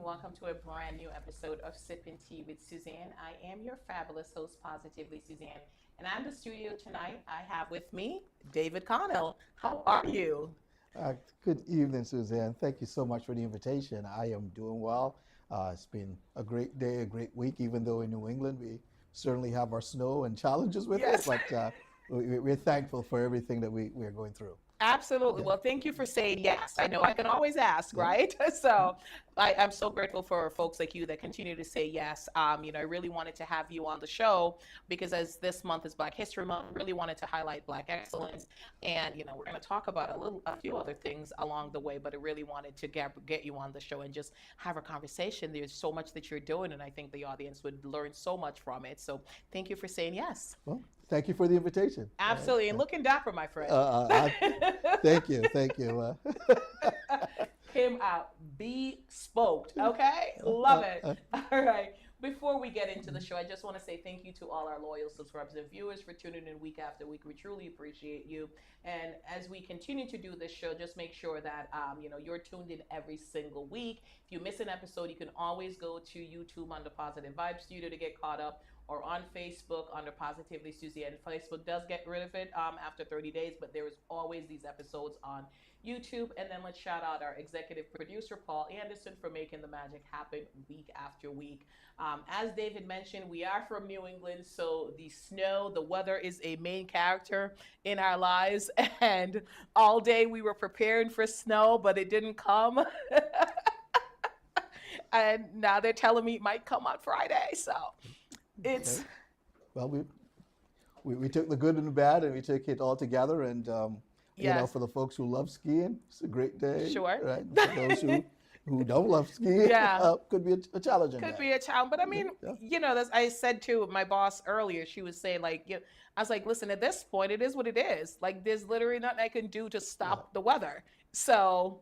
welcome to a brand new episode of Sipping Tea with Suzanne. I am your fabulous host, Positively Suzanne, and I'm the studio tonight. I have with me David Connell. How are you? Good evening, Suzanne. Thank you so much for the invitation. I am doing well. It's been a great day, a great week, even though in New England we certainly have our snow and challenges with it, Yes. but we're thankful for everything that we are going through. Absolutely. Yeah, Well, thank you for saying yes. I know I can always ask, yeah. right? So I'm so grateful for folks like you that continue to say yes. I really wanted to have you on the show because as this month is Black History Month, really wanted to highlight Black excellence. And, we're going to talk about a few other things along the way, but I really wanted to get you on the show and just have a conversation. There's so much that you're doing, and I think the audience would learn so much from it. So thank you for saying yes. Well, thank you for the invitation. Absolutely. And looking dapper, my Uh, friend. uh, Thank you, thank you. Came out bespoke. Okay, Uh, love uh, it. uh, All right. Before we get into the show, I just want to say thank you to all our loyal subscribers and viewers for tuning in week after week. We truly appreciate you. And as we continue to do this show, just make sure that you're tuned in every single week. If you miss an episode, you can always go to YouTube under Positive Vibe Studio to get caught up, or on Facebook under Positively Suzanne. Facebook does get rid of it after 30 days, but there is always these episodes on YouTube. And then let's shout out our executive producer, Paul Anderson, for making the magic happen week after week. As David mentioned, we are from New England, so the snow, the weather is a main character in our lives. And all day we were preparing for snow, but it didn't come. And now they're telling me it might come on Friday. So okay. it's, Well, we took the good and the bad, and we took it all together. And yes, for the folks who love skiing, it's a great day, sure. right? For those who don't love skiing, Yeah. could be a challenging Could day. be a challenge, but I Yeah, mean, yeah, that's, I said to my boss earlier. She was saying like, I was like, listen, at this point, it is what it is. Like, there's literally nothing I can do to yeah. stop the weather. So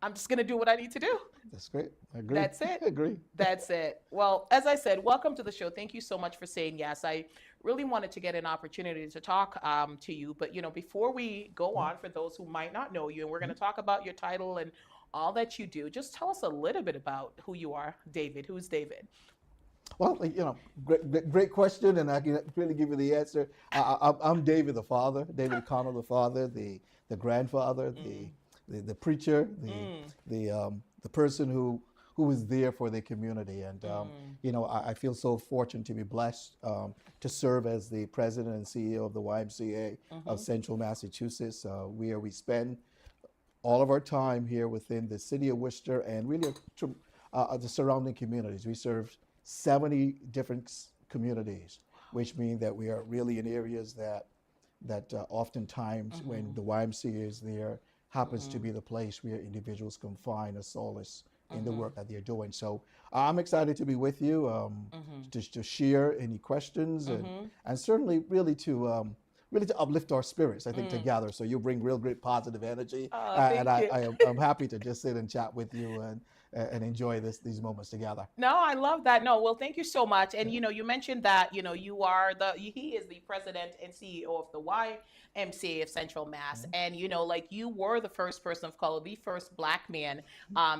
I'm just gonna do what I need to do. That's great. I agree. That's it. I agree. That's it. Well, as I said, welcome to the show. Thank you so much for saying yes. I really wanted to get an opportunity to talk to you, but before we go Mhm, on, for those who might not know you, and we're going mhm. to talk about your title and all that you do, just tell us a little bit about who you are, David. Who's David? Well, great question, and I can really give you the answer. I'm David the father, David Connell the father, the grandfather, Mm, the preacher, mm, the person who is there for the community. And mm, I feel so fortunate to be blessed to serve as the president and CEO of the YMCA of mm-hmm, Central Massachusetts, where we spend all of our time here within the city of Worcester and really the surrounding communities. We serve 70 different communities, which means that we are really in areas that oftentimes when mm-hmm, the YMCA is there happens to mm-hmm, be the place where individuals can find a solace in the mm-hmm, work that they're doing. So I'm excited to be with you, mm-hmm, to share any questions mm-hmm. and certainly really to uplift our spirits, I think, Mm. together. So you bring real great positive energy, Oh, and thank you. I'm happy to just sit and chat with you and enjoy these moments together. No, I love that. No, well, thank you so much. And Yeah. you mentioned that you are he is the president and CEO of the YMCA of Central Mass, Mhm. and like you were the first person of color, the first Black man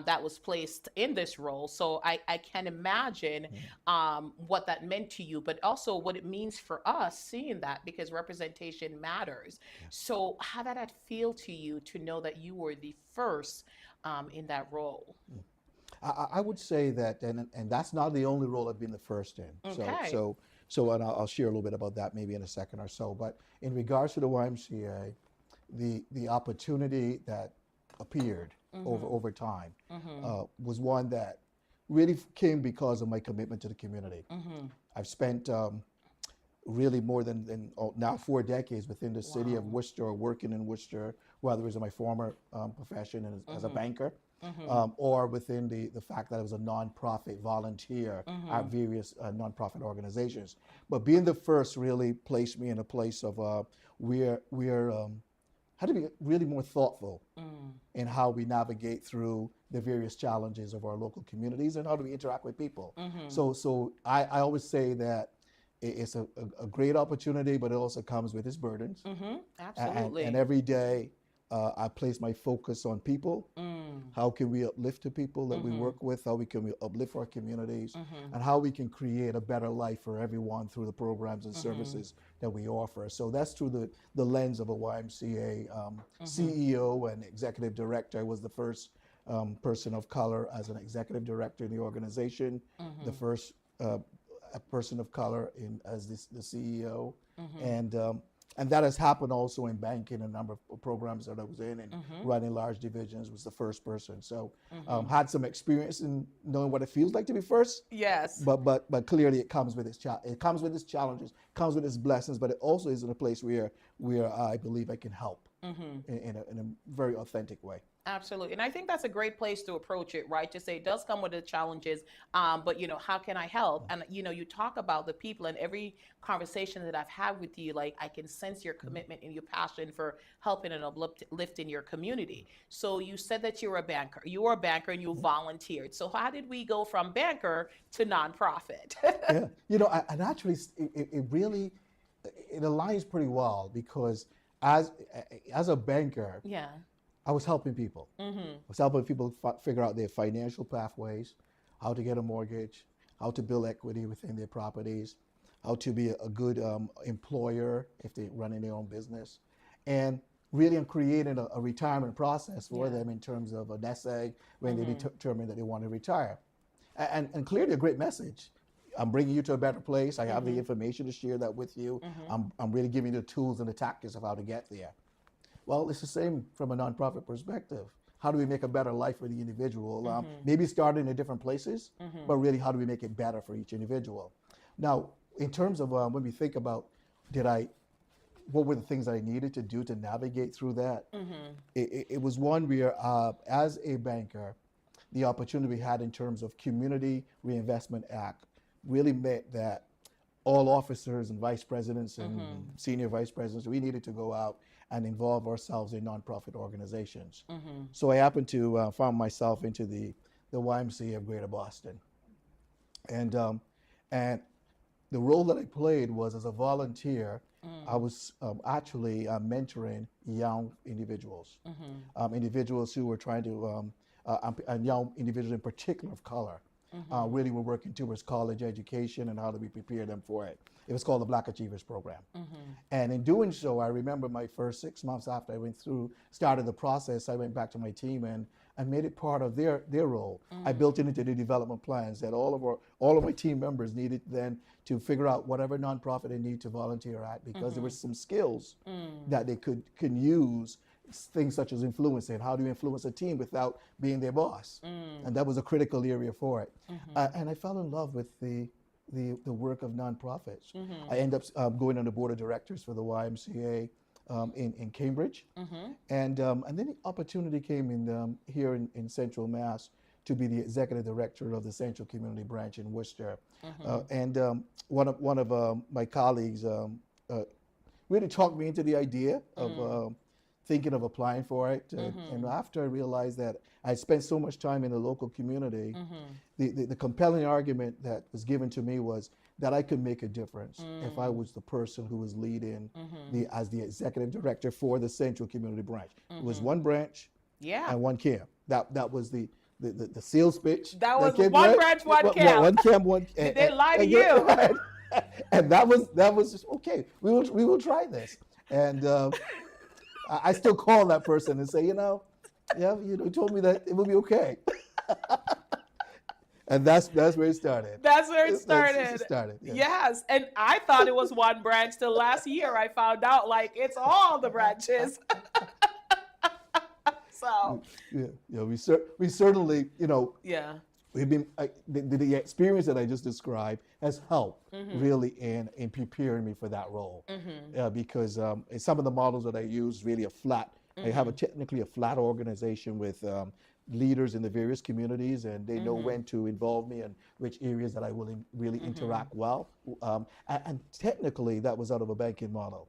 that was placed in this role. So I can imagine Mhm. what that meant to you, but also what it means for us seeing that because representation matters. Yeah. So how did that feel to you to know that you were the first in that role? Mm. I would say that, and that's not the only role I've been the first in. Okay. And I'll share a little bit about that maybe in a second or so. But in regards to the YMCA, the opportunity that appeared Mm-hmm. over time Mm-hmm. was one that really came because of my commitment to the community. Mm-hmm. I've spent really more than now 4 decades within the city of Wow. Worcester, or working in Worcester, whether it was in my former profession as a Mm-hmm. banker, Mm-hmm. or within the fact that I was a nonprofit volunteer at Mm-hmm. various nonprofit organizations. But being the first really placed me in a place of where had to be really more thoughtful Mm. in how we navigate through the various challenges of our local communities and how do we interact with people. Mm-hmm. So I always say that it's a great opportunity, but it also comes with its burdens. Mm-hmm. And Absolutely. every day I place my focus on people. How can we uplift the people that we work with? How can we uplift our communities? And how we can create a better life for everyone through the programs and services that we offer. So that's through the lens of a YMCA CEO and executive director. I was the first person of color as an executive director in the organization, the first a person of color as the CEO, and that has happened also in banking. A number of programs that I was in and running large divisions was the first person. So had some experience in knowing what it feels like to be first. Yes. But clearly it comes with its challenges, comes with its blessings. But it also is in a place where I believe I can help in a very authentic way. Absolutely. And I think that's a great place to approach it, right? To say it does come with the challenges, but how can I help? And you talk about the people, and every conversation that I've had with you, like I can sense your commitment and your passion for helping and uplifting your community. So you said that you're a banker. You were a banker and you volunteered. So how did we go from banker to nonprofit? Yeah, and actually it really it aligns pretty well because as a banker, Yeah. I was helping people. I was helping people figure out their financial pathways, how to get a mortgage, how to build equity within their properties, how to be a good employer if they're running their own business, and really I'm creating a retirement process for them in terms of a nest egg when they determine that they want to retire. And clearly a great message. I'm bringing you to a better place. I have the information to share that with you. I'm really giving you the tools and the tactics of how to get there. Well, it's the same from a nonprofit perspective. How do we make a better life for the individual? Maybe starting in different places, but really how do we make it better for each individual? Now, in terms of when we think about what were the things I needed to do to navigate through that? It was one where, as a banker, the opportunity we had in terms of Community Reinvestment Act really meant that all officers and vice presidents and senior vice presidents, we needed to go out and involve ourselves in nonprofit organizations. So I happened to find myself into the YMCA of Greater Boston. And the role that I played was as a volunteer, I was actually mentoring young individuals, individuals who were trying to, and young individuals in particular of color, really were working towards college education and how do we prepare them for it. It was called the Black Achievers Program. And in doing so, I remember my first 6 months after I started the process, I went back to my team and made it part of their role. I built it into the development plans that all of my team members needed then to figure out whatever nonprofit they need to volunteer at, because there were some skills that they can use, things such as influencing. How do you influence a team without being their boss? And that was a critical area for it. And I fell in love with the work of nonprofits. I ended up going on the board of directors for the YMCA in Cambridge. And then the opportunity came here in Central Mass to be the executive director of the Central Community Branch in Worcester. And one of my colleagues really talked me into the idea of thinking of applying for it. And after I realized that I spent so much time in the local community, the compelling argument that was given to me was that I could make a difference if I was the person who was leading as the executive director for the Central Community Branch. It was one branch and one camp. That was the sales pitch. That was one branch, one camp. One camp, one. Did they lie to you? And that was just okay. We will try this. And I still call that person and say, you told me that it would be okay. And that's where it started. That's where it started. It started. Yes. And I thought it was one branch till last year. I found out like it's all the branches. So we certainly, we've been the experience that I just described has helped really in preparing me for that role, because some of the models that I use really I have technically a flat organization with leaders in the various communities, and they know when to involve me and which areas that I will really interact well. And technically that was out of a banking model.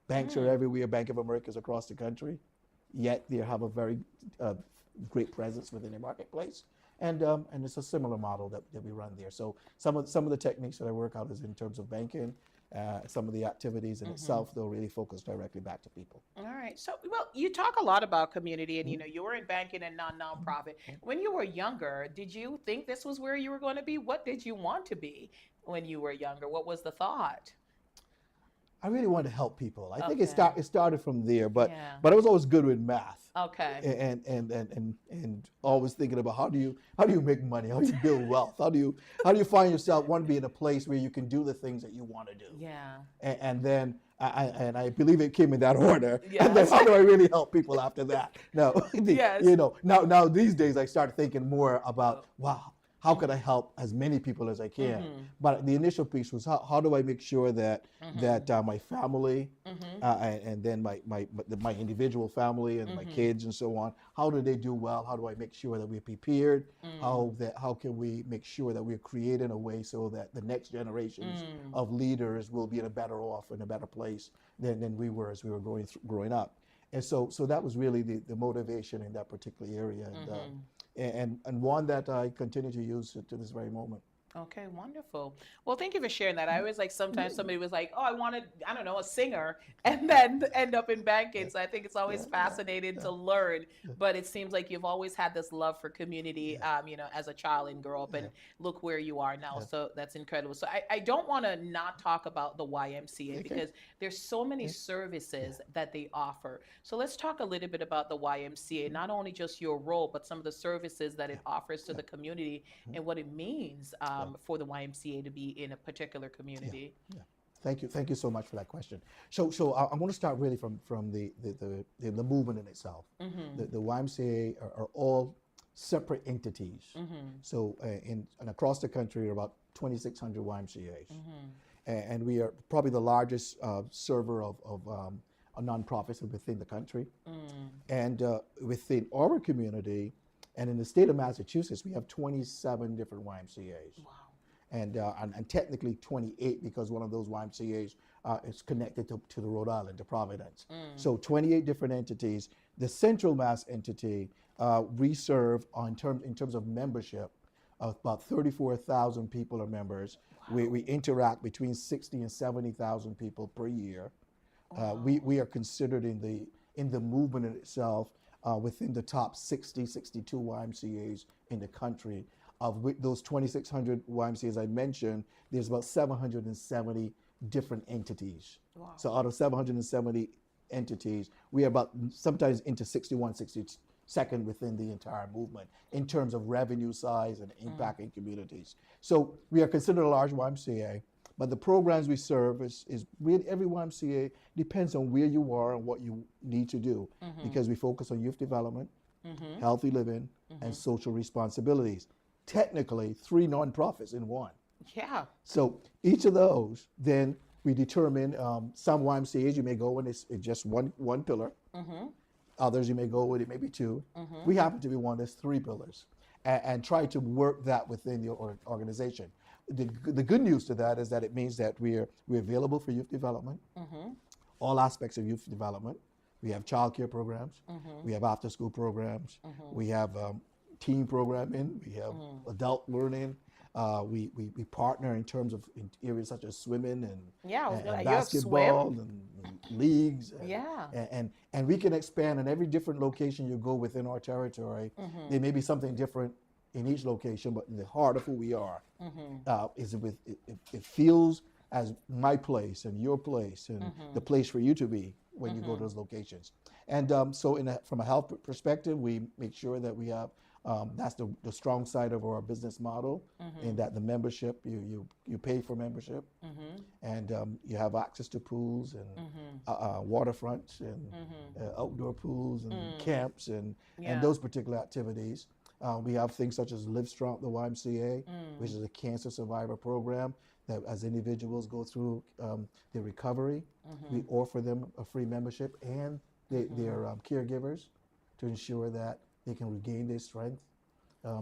Banks are everywhere. Bank of America is across the country, yet they have a very great presence within the marketplace. And it's a similar model that we run there. So some of the techniques that I work out is in terms of banking, Some of the activities in itself, though, really focus directly back to people. All right. So, well, you talk a lot about community, and Mhm. you were in banking and Mhm. non-nonprofit. When you were younger, did you think this was where you were going to be? What did you want to be when you were younger? What was the thought? I really wanted to help people. I think Okay. it started from there, Yeah. but I was always good with math, Okay. and always thinking about how do you make money, how do you build wealth, how do you find yourself want to be in a place where you can do the things that you want to do, Yeah. and then I believe it came in that order, and then Yes. how do I really help people after that? No, Yes. now these days I start thinking more about Oh. wow, how could I help as many people as I can? Mm-hmm. But the initial piece was how do I make sure that Mm-hmm. my family, Mm-hmm. and then my individual family and my Mm-hmm. kids and so on, how do they do well? How do I make sure that we're prepared? Mm. How can we make sure that we're creating a way so that the next generations Mm. of leaders will be in a better off, in a better place than we were as we were growing up? And so that was really the motivation in that particular area, Mm-hmm. and one that I continue to use to this very moment. Okay, wonderful. Well, thank you for sharing that. I always like sometimes somebody was like, "Oh, I wanted, I don't know, a singer," and then end up in Yeah, banking. So I think it's always yeah, yeah, fascinating yeah, to learn. But it seems like you've always had this love for community, yeah, as a child and grow up, yeah, and look where you are now. yeah. So that's incredible. So I don't want to not talk about the YMCA Okay. because there's so many Yeah, yeah. services that they offer. So let's talk a little bit about the YMCA, not only just your role, but some of the services that it Yeah, offers to yeah, the community mhm, and what it means yeah, for the YMCA to be in a particular yeah, community. yeah. Thank you so much for that question. So I'm going to start really from the movement in itself. Mm-hmm. The YMCA are all separate entities. Mm-hmm. So and across the country, there are about 2,600 YMCA's, Mm-hmm. and we are probably the largest server of nonprofits within the country. Mm. And within our community, and in the state of Massachusetts, we have 27 different YMCA's. Wow. And technically 28 because one of those YMCA's is connected to the Rhode Island, to Providence. Mm. So 28 different entities. The Central Mass entity, we serve in terms of membership, about 34,000 people are members. Wow. We interact between 60 and 70,000 people per year. Wow. We are considered in the movement in itself within the top 60, 62 YMCA's in the country. Of those 2,600 YMCA's I mentioned, there's about 770 different entities. Wow. So out of 770 entities, we are about sometimes into 61, 62nd within the entire movement in terms of revenue size and Mm. impact in communities. So we are considered a large YMCA. But the programs we serve is really every YMCA depends on where you are and what you need to do Mm-hmm. because we focus on youth development, Mm-hmm. healthy living, and Mm-hmm. social responsibilities. Technically, three nonprofits in one. Yeah. So each of those, then we determine some YMCA's you may go in it's just one pillar. Mm-hmm. Others you may go with it maybe two. Mm-hmm. We happen to be one that's three pillars, and try to work that within the organization. The good news to that is that it means that we're available for youth development, Mm-hmm. all aspects of youth development. We have childcare programs, Mm-hmm. we have after school programs, Mm-hmm. we have teen programming, we have Mm. adult learning. We partner in terms of in areas such as swimming Yeah, I was gonna. and You have swim. basketball and leagues Yeah. and we can expand in every different location you go within our territory. Mm-hmm. There may be something different in each location, but in the heart of who we are Mm-hmm. is it feels as my place and your place and Mm-hmm. the place for you to be when you go Mm-hmm. to those locations. And so from a health perspective, we make sure that we have that's the strong side of our business model, Mm-hmm. in that the membership, you pay for membership, Mm-hmm. and you have access to pools and Mm-hmm. waterfronts and Mm-hmm. outdoor pools and Mm. camps and Yeah. those particular activities. We have things such as Live Strong at the YMCA, Mm. which is a cancer survivor program that as individuals go through their recovery, Mm-hmm. we offer them a free membership and their caregivers to ensure that they can regain their strength.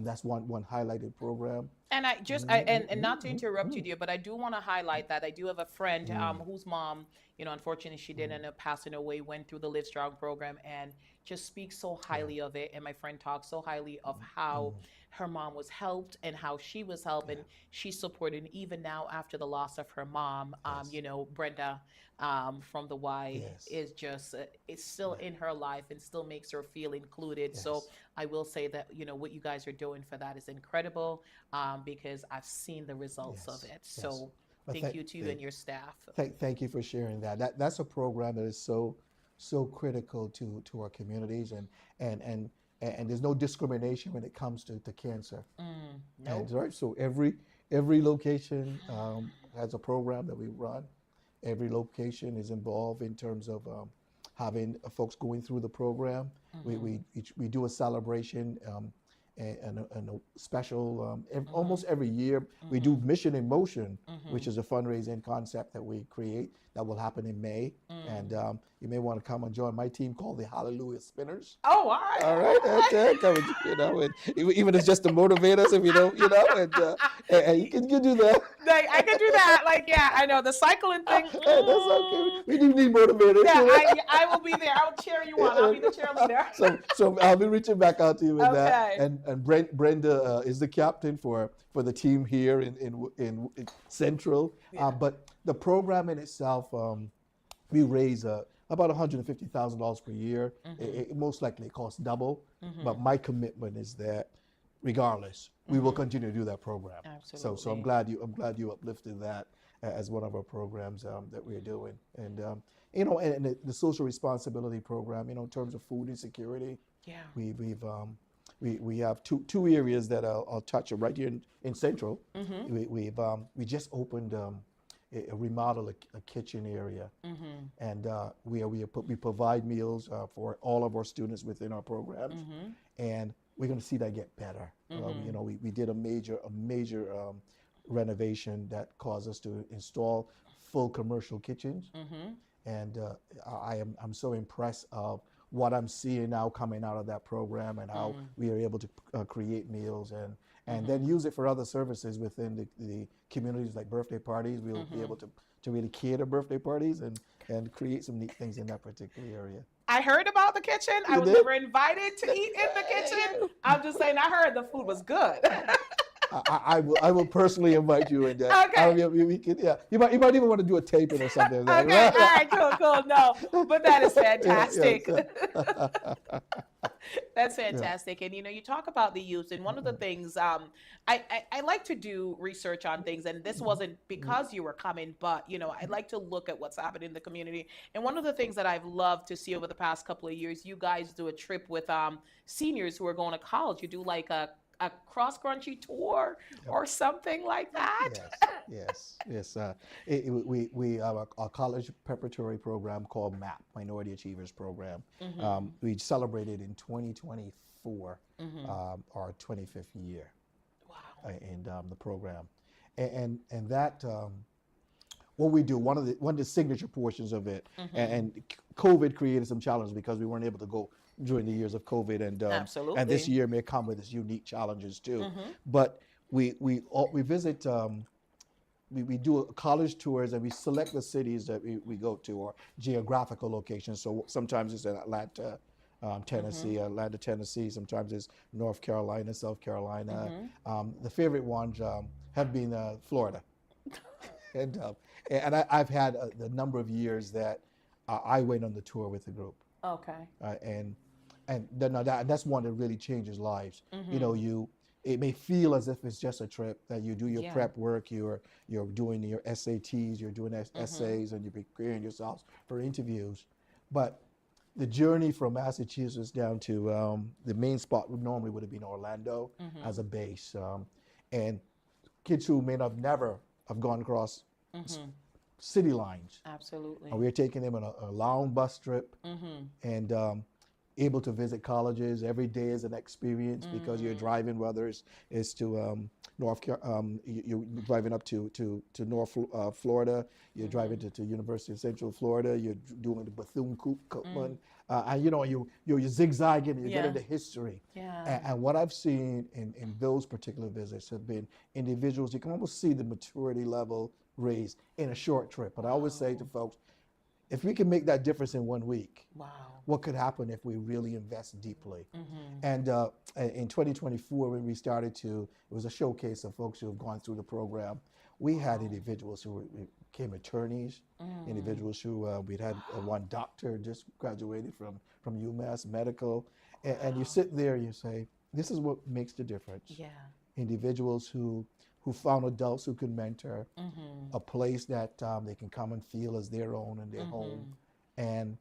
That's one highlighted program. And and not to interrupt you, dear, but I do want to highlight that I do have a friend whose mom, unfortunately she did end up passing away, went through the Live Strong program, and just speaks so Yeah. highly of it. And my friend talks so highly of how her mom was helped and how she was helped, and Yeah. she's supported even now after the loss of her mom. Yes. Brenda from the Y Yes. is just it's still Yeah. in her life and still makes her feel included. So Yes. I will say that what you guys are doing for that is incredible, because I've seen the results of Yes. it. Yes. So But thank you to you and your staff. thank you for sharing that. That's a program that is so critical to our communities, and and and there's no discrimination when it comes to cancer. And Nope. right, so every location has a program that we run. Every location is involved in terms of having folks going through the program. We do a celebration and a special almost every year. We do Mission in Motion, which is a fundraising concept that we create that will happen in May. And you may want to come and join my team called the Hallelujah Spinners. Oh, all All right. right, come and, and even it's just to motivate us if you don't, and you can do that. Like, I can do that. Like, yeah, I know the cycling thing. Hey, that's okay. We do need motivators. Yeah, I will be there. I'll cheer you on. I'll be the cheerleader. So I'll be reaching back out to you with that. Okay. And Brenda is the captain for the team here in Central. Yeah. But the program in itself, we raise about $150,000 per year. It most likely costs double, but my commitment is that regardless, we will continue to do that program. Absolutely. So I'm glad you uplifted that as one of our programs that we're doing. And and the social responsibility program, in terms of food insecurity, Yeah. we have two areas that I'll touch right here in Central. We just opened a remodel a kitchen area, and we provide meals for all of our students within our programs, and we're going to see that get better. We did a major renovation that caused us to install full commercial kitchens, and I'm so impressed of what I'm seeing now coming out of that program, and how we are able to create meals and then use it for other services within the communities, like birthday parties. We'll be able to really cater birthday parties and create some neat things in that particular area. I heard about the kitchen. I was never invited to eat in the kitchen. I'm just saying, I heard the food was good. I will personally invite you in that. Okay. We can, yeah. You might even want to do a taping or something. Okay, all right, cool. No, but that is fantastic. That's fantastic. And you talk about the youth, and one of the things I like to do research on things, and this wasn't because you were coming, but I like to look at what's happening in the community. And one of the things that I've loved to see over the past couple of years, you guys do a trip with seniors who are going to college. You do like a cross-country tour or something like that. Yes. We have a college preparatory program called MAP, Minority Achievers Program. We celebrated in 2024 our 25th year. Wow. In the program, and that what we do, one of the signature portions of it, and COVID created some challenges because we weren't able to go during the years of COVID, Absolutely. and this year may come with its unique challenges too. But we visit. We do college tours, and we select the cities that we go to, or geographical locations. So sometimes it's in Atlanta, Tennessee. Sometimes it's North Carolina, South Carolina. The favorite ones have been Florida. and I've had the number of years that I went on the tour with the group. Okay. And that's one that really changes lives. It may feel as if it's just a trip, that you do your prep work, you're doing your SATs, you're doing essays, and you're preparing yourselves for interviews. But the journey from Massachusetts down to the main spot normally would have been Orlando as a base, and kids who may never have gone across city lines. Absolutely. And we were taking them on a long bus trip, and able to visit colleges. Every day is an experience because you're driving, whether it's to you're driving up to North Florida, you're driving to University of Central Florida, you're doing the Bethune-Cookman, and you're zigzagging and you get Yeah. into history. Yeah. And what I've seen in those particular visits have been individuals, you can almost see the maturity level raised in a short trip. But I always say to folks, if we can make that difference in 1 week, Wow. what could happen if we really invest deeply? Mm-hmm. And in 2024, when we started it was a showcase of folks who have gone through the program. We had individuals who became attorneys, individuals who we'd had one doctor just graduated from UMass Medical. And you sit there and you say, this is what makes the difference. Yeah. Individuals who found adults who can mentor, a place that they can come and feel as their own and their home, and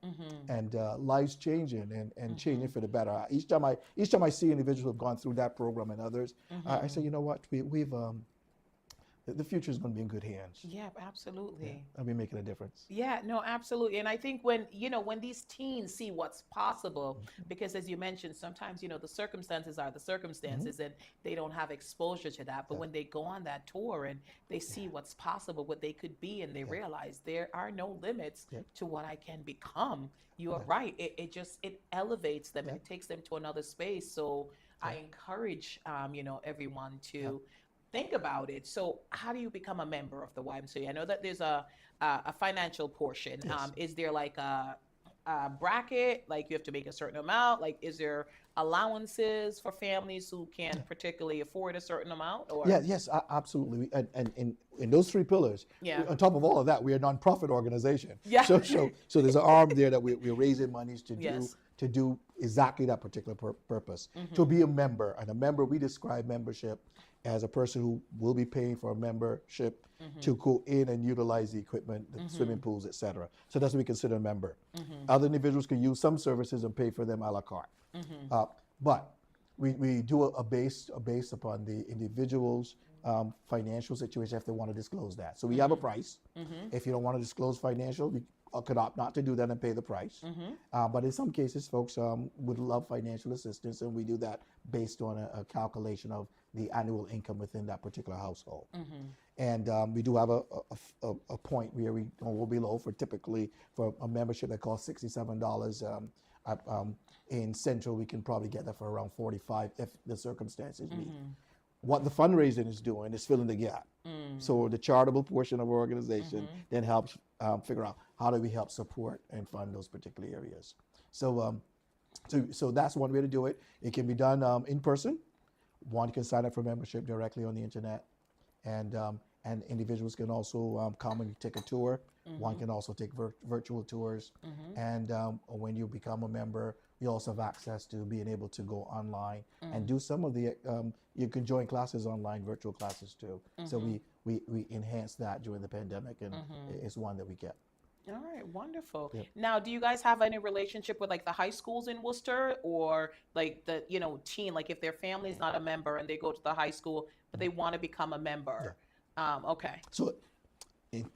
lives changing and changing for the better. Each time I see individuals who have gone through that program and others, I say, you know what, we've the future is going to be in good hands. Yeah, absolutely. Yeah, I'll be making a difference. Yeah, no, absolutely. And I think when these teens see what's possible, because as you mentioned, sometimes, the circumstances are the circumstances and they don't have exposure to that. But when they go on that tour and they see what's possible, what they could be, and they realize there are no limits to what I can become, you are right. It elevates them and it takes them to another space. So I encourage, everyone to think about it. So how do you become a member of the YMCA? I know that there's a financial portion. Yes. Is there like a bracket, like you have to make a certain amount? Like, is there allowances for families who can't particularly afford a certain amount? Or Yes, absolutely. And in those three pillars, on top of all of that, we're a nonprofit organization. Yeah. So there's an arm there that we're raising monies to do. Yes. To do exactly that particular purpose, to be a member. And a member, we describe membership as a person who will be paying for a membership to go in and utilize the equipment, the swimming pools, etc. So that's what we consider a member. Other individuals can use some services and pay for them a la carte. But we do a base upon the individual's financial situation if they want to disclose that. So we have a price. If you don't want to disclose financial, we could opt not to do that and pay the price. But in some cases, folks would love financial assistance, and we do that based on a calculation of the annual income within that particular household. And we do have a point where we go below for a membership that costs $67. In Central, we can probably get that for around $45 if the circumstances meet. What the fundraising is doing is filling the gap. So the charitable portion of our organization then helps figure out how do we help support and fund those particular areas. So that's one way to do it. It can be done in person. One can sign up for membership directly on the internet, and individuals can also come and take a tour. One can also take virtual tours, and when you become a member, you also have access to being able to go online and do some of the. You can join classes online, virtual classes too. So we enhanced that during the pandemic, and it's one that we get. All right, wonderful. Yep. Now, do you guys have any relationship with like the high schools in Worcester, or like the teen, like if their family is not a member and they go to the high school but they want to become a member? Okay. So,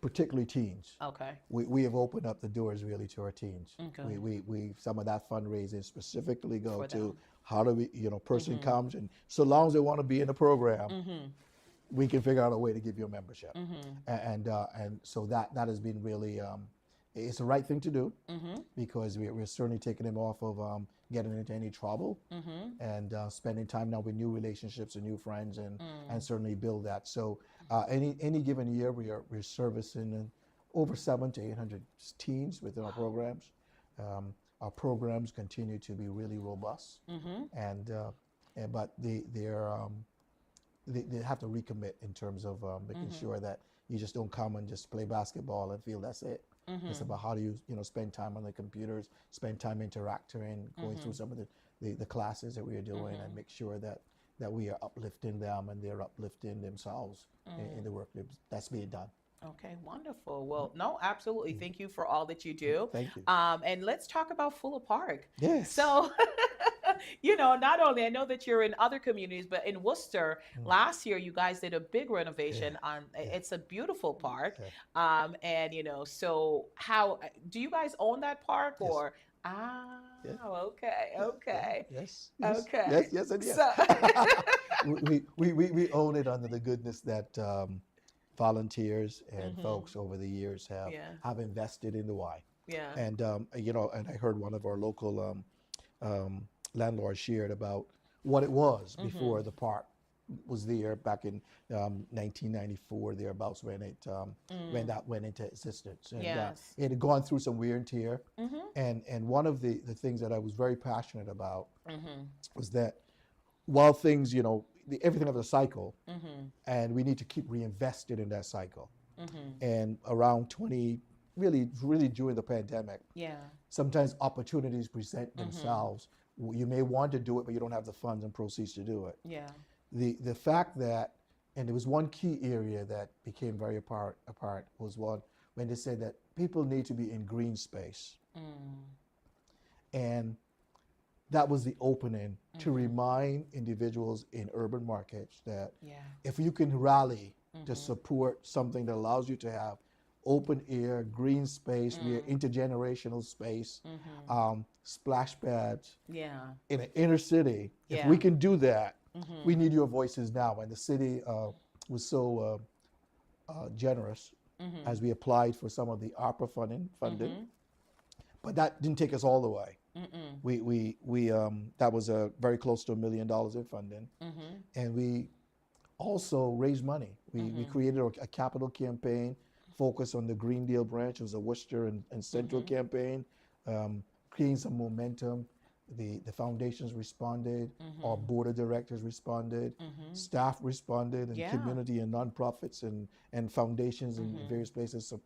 particularly teens. Okay. We have opened up the doors really to our teens. Okay. We some of that fundraising specifically go For to them. how do we, person comes, and so long as they want to be in the program, we can figure out a way to give you a membership. And so that has been really, it's the right thing to do because we're certainly taking them off of getting into any trouble and spending time now with new relationships and new friends and certainly build that. So any given year we're servicing over 700 to 800 teens within our programs. Our programs continue to be really robust, but they have to recommit in terms of making sure that you just don't come and just play basketball and feel that's it. It's about how do you spend time on the computers, spend time interacting, going through some of the classes that we are doing, and make sure that we are uplifting them and they're uplifting themselves in the work that's being done. Okay, wonderful. Well, no, absolutely. Thank you for all that you do. Thank you. And let's talk about Fuller Park. Yes. So not only I know that you're in other communities, but in Worcester Mm. last year you guys did a big Yeah, renovation on. yeah, It's a beautiful park, yeah. and so how do you guys own that park Yes, or? Ah, yeah, okay, yeah, yeah. okay, Yes, yes, yes, okay. yes, and yes. So, We own it under the goodness that volunteers and hmm, folks over the years yeah, have invested in the Y. yeah, And and I heard one of our local landlords shared about what it was before hmm, the park was there back in 1994 thereabouts when mm, that went into existence, and yes, it had gone through some wear and tear. hmm, And one of the things that I was very passionate about hmm, was that while things, everything has a cycle, hmm, and we need to keep reinvested in that cycle. hmm, And around 20, really during the pandemic, yeah, sometimes opportunities present hmm, themselves. You may want to do it, but you don't have the funds and proceeds to do it. yeah, The fact that, and there was one key area that became very apart was one when they said that people need to be in green space. mm, And that was the opening to hmm, remind individuals in urban markets that yeah, if you can rally to hmm, support something that allows you to have open air, green space, where mm, intergenerational space, hmm, splash pads yeah, in an inner city, if we yeah, can do that, we hmm, need your voices now. And the city was so generous hmm, as we applied for some of the ARPA funding, hmm, but that didn't take us all the way. mm, We that was very close to $1 million in funding, hmm, and we also raised money. We hmm, created a capital campaign focused on the Green Deal branch. It was a Worcester and Central hmm, campaign, creating some momentum. The foundations responded, our hmm, board of directors responded, hmm, staff responded, and yeah, community and nonprofits and foundations in hmm, various places. So,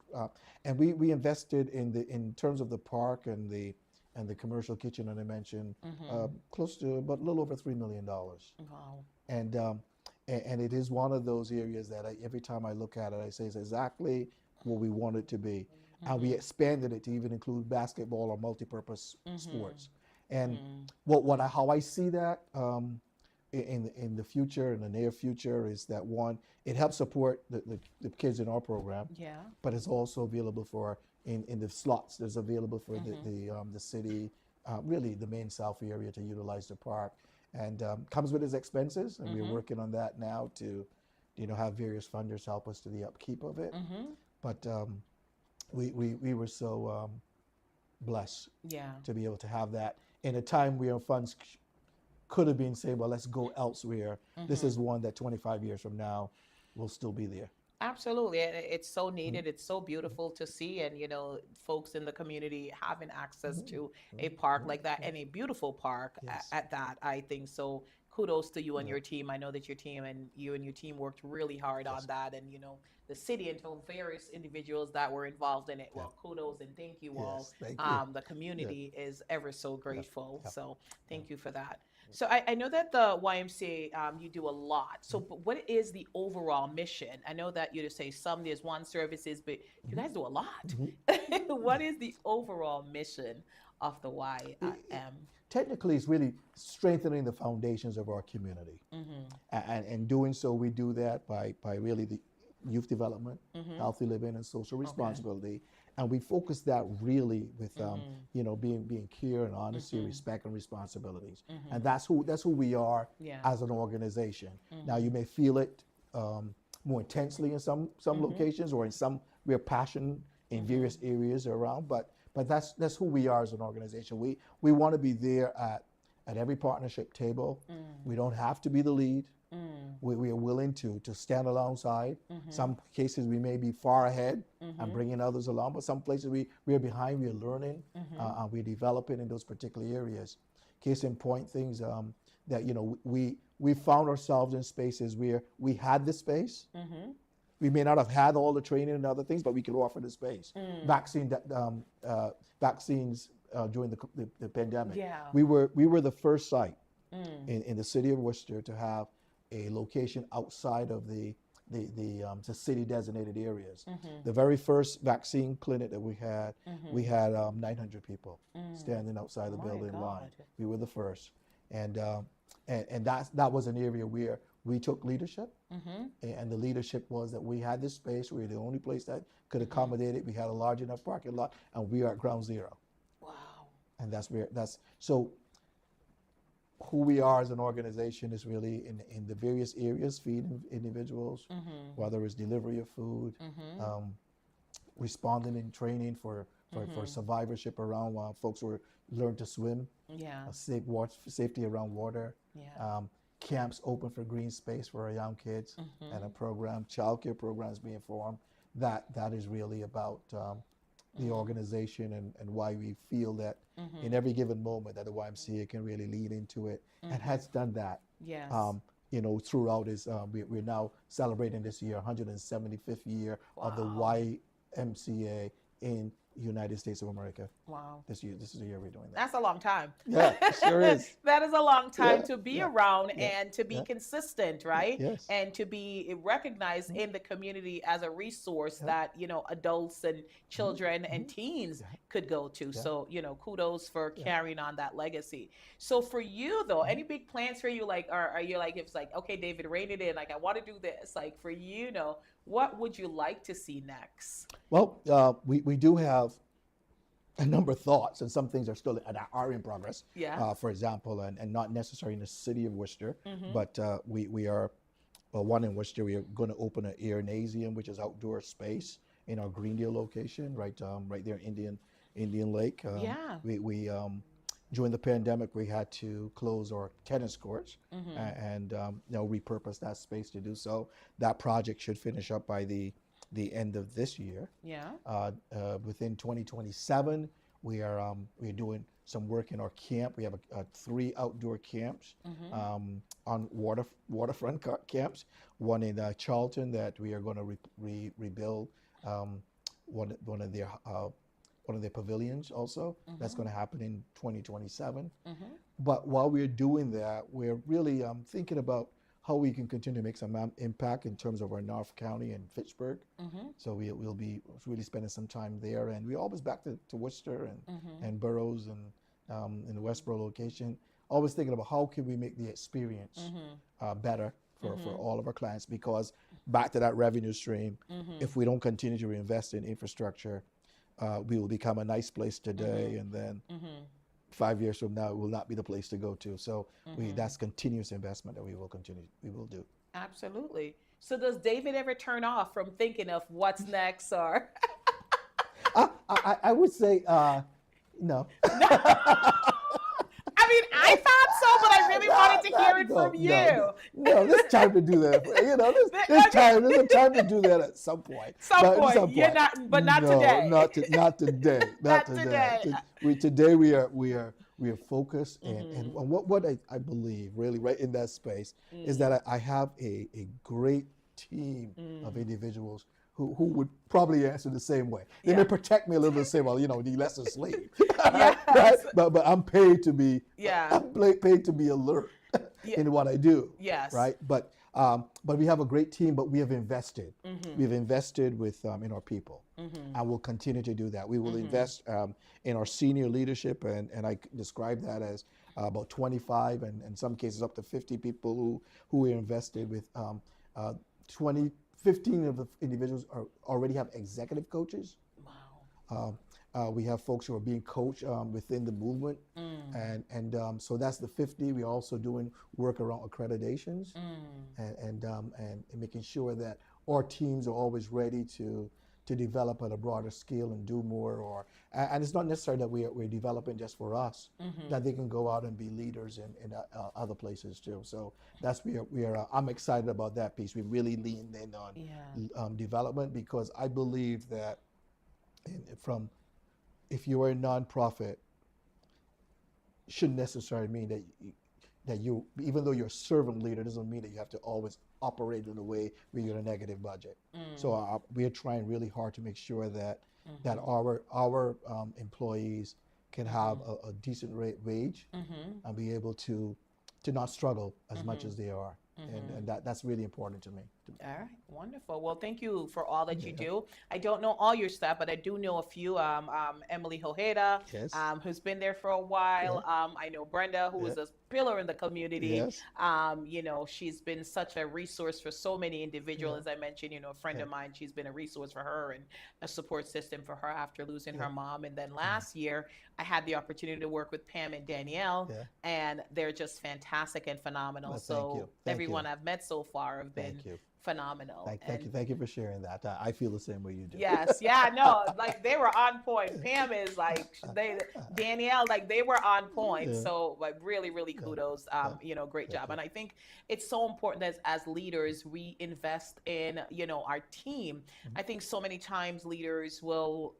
and we invested in terms of the park and the commercial kitchen, and I mentioned hmm, close to about a little over $3 million. wow, And and it is one of those areas that every time I look at it, I say it's exactly what we want it to be. And we hmm, expanded it to even include basketball or multi-purpose hmm, sports. And hmm, how I see that in the future, in the near future, is that one, it helps support the kids in our program, yeah, but it's also available for in the slots that's available for hmm, the city, really the main South area to utilize the park, and comes with its expenses, and we're hmm, working on that now to, have various funders help us to the upkeep of it. hmm, But we were so blessed yeah, to be able to have that in a time where funds could have been saying, well, let's go elsewhere. This hmm. is one that 25 years from now will still be there. Absolutely. And it's so Mhm. needed. It's so beautiful to see. And, folks in the community having access Mhm. to a Mhm. park Mhm. like that Yeah. and a beautiful park Yes. at that, I think. So kudos to you and Yeah. your team. I know that you and your team worked really hard on Yes. that. And, the city and to various individuals that were involved in it. Yeah. Well, kudos and thank you all. Yes. Thank you. The Yeah. community is ever so Yeah. grateful. Yeah. So Yeah. thank you for that. So I know that the YMCA, you do a lot. So, Mhm. but what is the overall mission? I know that you just say some there's one services, but you Mhm. guys do a lot. Mhm. What is the overall mission of the It- YM? Technically, it's really strengthening the foundations of our community. Mm-hmm. And doing so, we do that by really the youth development, Mm-hmm. healthy living, and social Okay. responsibility. And we focus that really with Mm-hmm. being care and honesty, Mm-hmm. respect, and responsibilities. And Mm-hmm. that's who we are Yeah. as an organization. Now Mm-hmm. you may feel it more intensely in some Mm-hmm. locations, or in some we're passionate in Mm-hmm. various areas around, but that's who we are as an organization. We want to be there at every partnership table. Mm. We don't have to be the lead. Mm. We are willing to stand alongside. Mm-hmm. Some cases we may be far ahead and Mm-hmm. bringing others along, but some places we are behind. We are learning, Mm-hmm. and we're developing in those particular areas. Case in point, things that we found ourselves in spaces where we had the space. Mm-hmm. We may not have had all the training and other things, but we could offer the space. Mm. Vaccines during the pandemic. Yeah. We were the first site Mm. in the city of Worcester to have a location outside of the city designated areas. Mm-hmm. The very first vaccine clinic that we Mm-hmm. had 900 people Mm. standing outside the My building line. God. We were the first. And that was an area where we took leadership, Mm-hmm. and the leadership was that we had this space. We were the only place that could accommodate it. We had a large enough parking lot, and we are at ground zero. Wow. And that's so who we are as an organization is really in the various areas, feeding individuals, Mm-hmm. whether it's delivery of food, Mm-hmm. um, responding and training for Mm-hmm. survivorship around while folks were learn to swim, Yeah. safety around water, Yeah. um, camps open for green space for our young kids, and Mm-hmm. a program, childcare programs being formed. That is really about the organization and why we feel that Mm-hmm. in every given moment that the YMCA can really lead into it, and Mm-hmm. has done that. Yes. Throughout his, we're now celebrating this year 175th year of the Wow. YMCA in United States of America. Wow. This is the year we're doing that. That's a long time. Yeah, it sure is. That is a long time Yeah, to be yeah, around yeah, and to be yeah, consistent, yeah, right? yes, And to be recognized mm, in the community as a resource yeah, that, adults and mhm, children and mhm, teens yeah, could go to. yeah, So, kudos for yeah, carrying on that legacy. So for you though, mhm. any big plans for you? Like, are you like, if it's like, okay, David, rein it in, like I want to do this, like for what would you like to see next? Well, we do have a number of thoughts, and some things are still are in progress. Yeah. For example, and not necessarily in the city of Worcester, Mm-hmm. but we are one in Worcester. We are going to open an airnasium, which is outdoor space in our Greendale location, right there in Indian Lake. Yeah. We during the pandemic we had to close our tennis courts Mm-hmm. and repurpose that space to do so. That project should finish up by the end of this year. Yeah. Within 2027, we're doing some work in our camp. We have 3 outdoor camps Mm-hmm. on waterfront camps. One in Charlton that we are going to rebuild. Um, one of their pavilions also. That's Mm-hmm. going to happen in 2027. Mm-hmm. But while we're doing that, we're really thinking about how we can continue to make some impact in terms of our North County and Fitchburg. Mm-hmm. So we'll be really spending some time there, and we always back to Worcester Mm-hmm. and Burroughs and in the Westboro location. Always thinking about how can we make the experience Mm-hmm. better for Mm-hmm. all of our clients, because back to that revenue stream, Mm-hmm. if we don't continue to invest in infrastructure, we will become a nice place today, Mm-hmm. and then Mm-hmm. 5 years from now, it will not be the place to go to. So Mm-hmm. that's continuous investment that we will do. Absolutely. So does David ever turn off from thinking of what's next or I would say no. no? I mean, I thought so, but I really wanted to hear it from you. No, there's time to do that. There's a time to do that at some point. Some But at point. some You're point. not, but not No, today. not today. Not today. today. Today we are focused, and Mm-hmm. what I believe really right in that space is that I have a great team of individuals who would probably answer the same way. They Yeah. may protect me a little bit, say, well, the less a slave. Yes. Right? But I'm paid to be Yeah. paid to be alert Yeah. in what I do. Yes. Right. But we have a great team, but we have invested. Mm-hmm. We've invested with in our people, Mm-hmm. and we'll continue to do that. We will Mm-hmm. invest in our senior leadership, and I describe that as about 25 and in some cases up to 50 people who we invested with. 20, 15 of the individuals already have executive coaches. Wow. We have folks who are being coached within the movement, Mm. and so that's the 50. We're also doing work around accreditations Mm. and making sure that our teams are always ready to develop at a broader scale and do more. And it's not necessary that we're developing just for us, Mm-hmm. that they can go out and be leaders in other places too. So that's I'm excited about that piece. We really leaned in on Yeah. development, because I believe that if you are a nonprofit, shouldn't necessarily mean that you, even though you're a servant leader, doesn't mean that you have to always operate in a way where you're in a negative budget. So we are trying really hard to make sure that our employees can have a decent wage Mm-hmm. and be able to not struggle as much as they are, and that's really important to me. All right, wonderful. Well, thank you for all that you Yeah. do. I don't know all your staff, but I do know a few. Emily Hojeda, Yes. who's been there for a Yeah. while. I know Brenda, who Yeah. is a pillar in the community. Yes. She's been such a resource for so many Yeah. individuals. As I mentioned, a friend Yeah. of mine, she's been a resource for her and a support system for her after losing Yeah. her mom. And then Mm. last year, I had the opportunity to work with Pam and Danielle, Yeah. and they're just fantastic and phenomenal. Well, thank So you. Thank you. everyone I've met so far have been Thank you. phenomenal. Thank And you. Thank you for sharing that. I feel the same way you do. yes, yeah, no, like they were on point. Pam is like they Danielle, like they were on point. Yeah. So like really, really Yeah. kudos. Yeah. Great Thank job. you. And I think it's so important as leaders we invest in, our team. Mhm. I think so many times leaders will,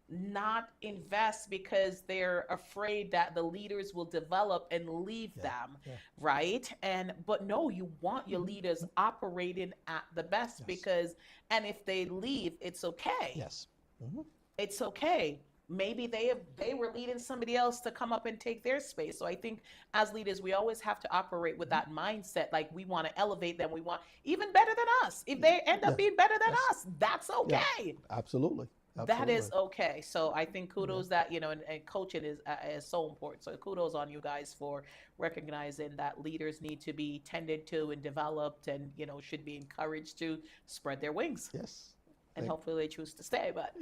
not invest because they're afraid that the leaders will develop and leave Yeah. them, Yeah. right? And but no, you want your leaders Mhm. operating at the best, Yes. because and if they leave, it's okay. Yes. Hmm. It's okay. Maybe they were leading somebody else to come up and take their space. So I think as leaders, we always have to operate with that mindset. Like we want to elevate them. We want even better than us. If they end up Yes. being better than Yes. us, that's Yeah. okay. Absolutely. That is Absolutely. okay. So I think Yeah. kudos that, and coaching is so important. So kudos on you guys for recognizing that leaders need to be tended to and developed, and should be encouraged to spread their wings, Yes. and Thank. hopefully they choose to stay. But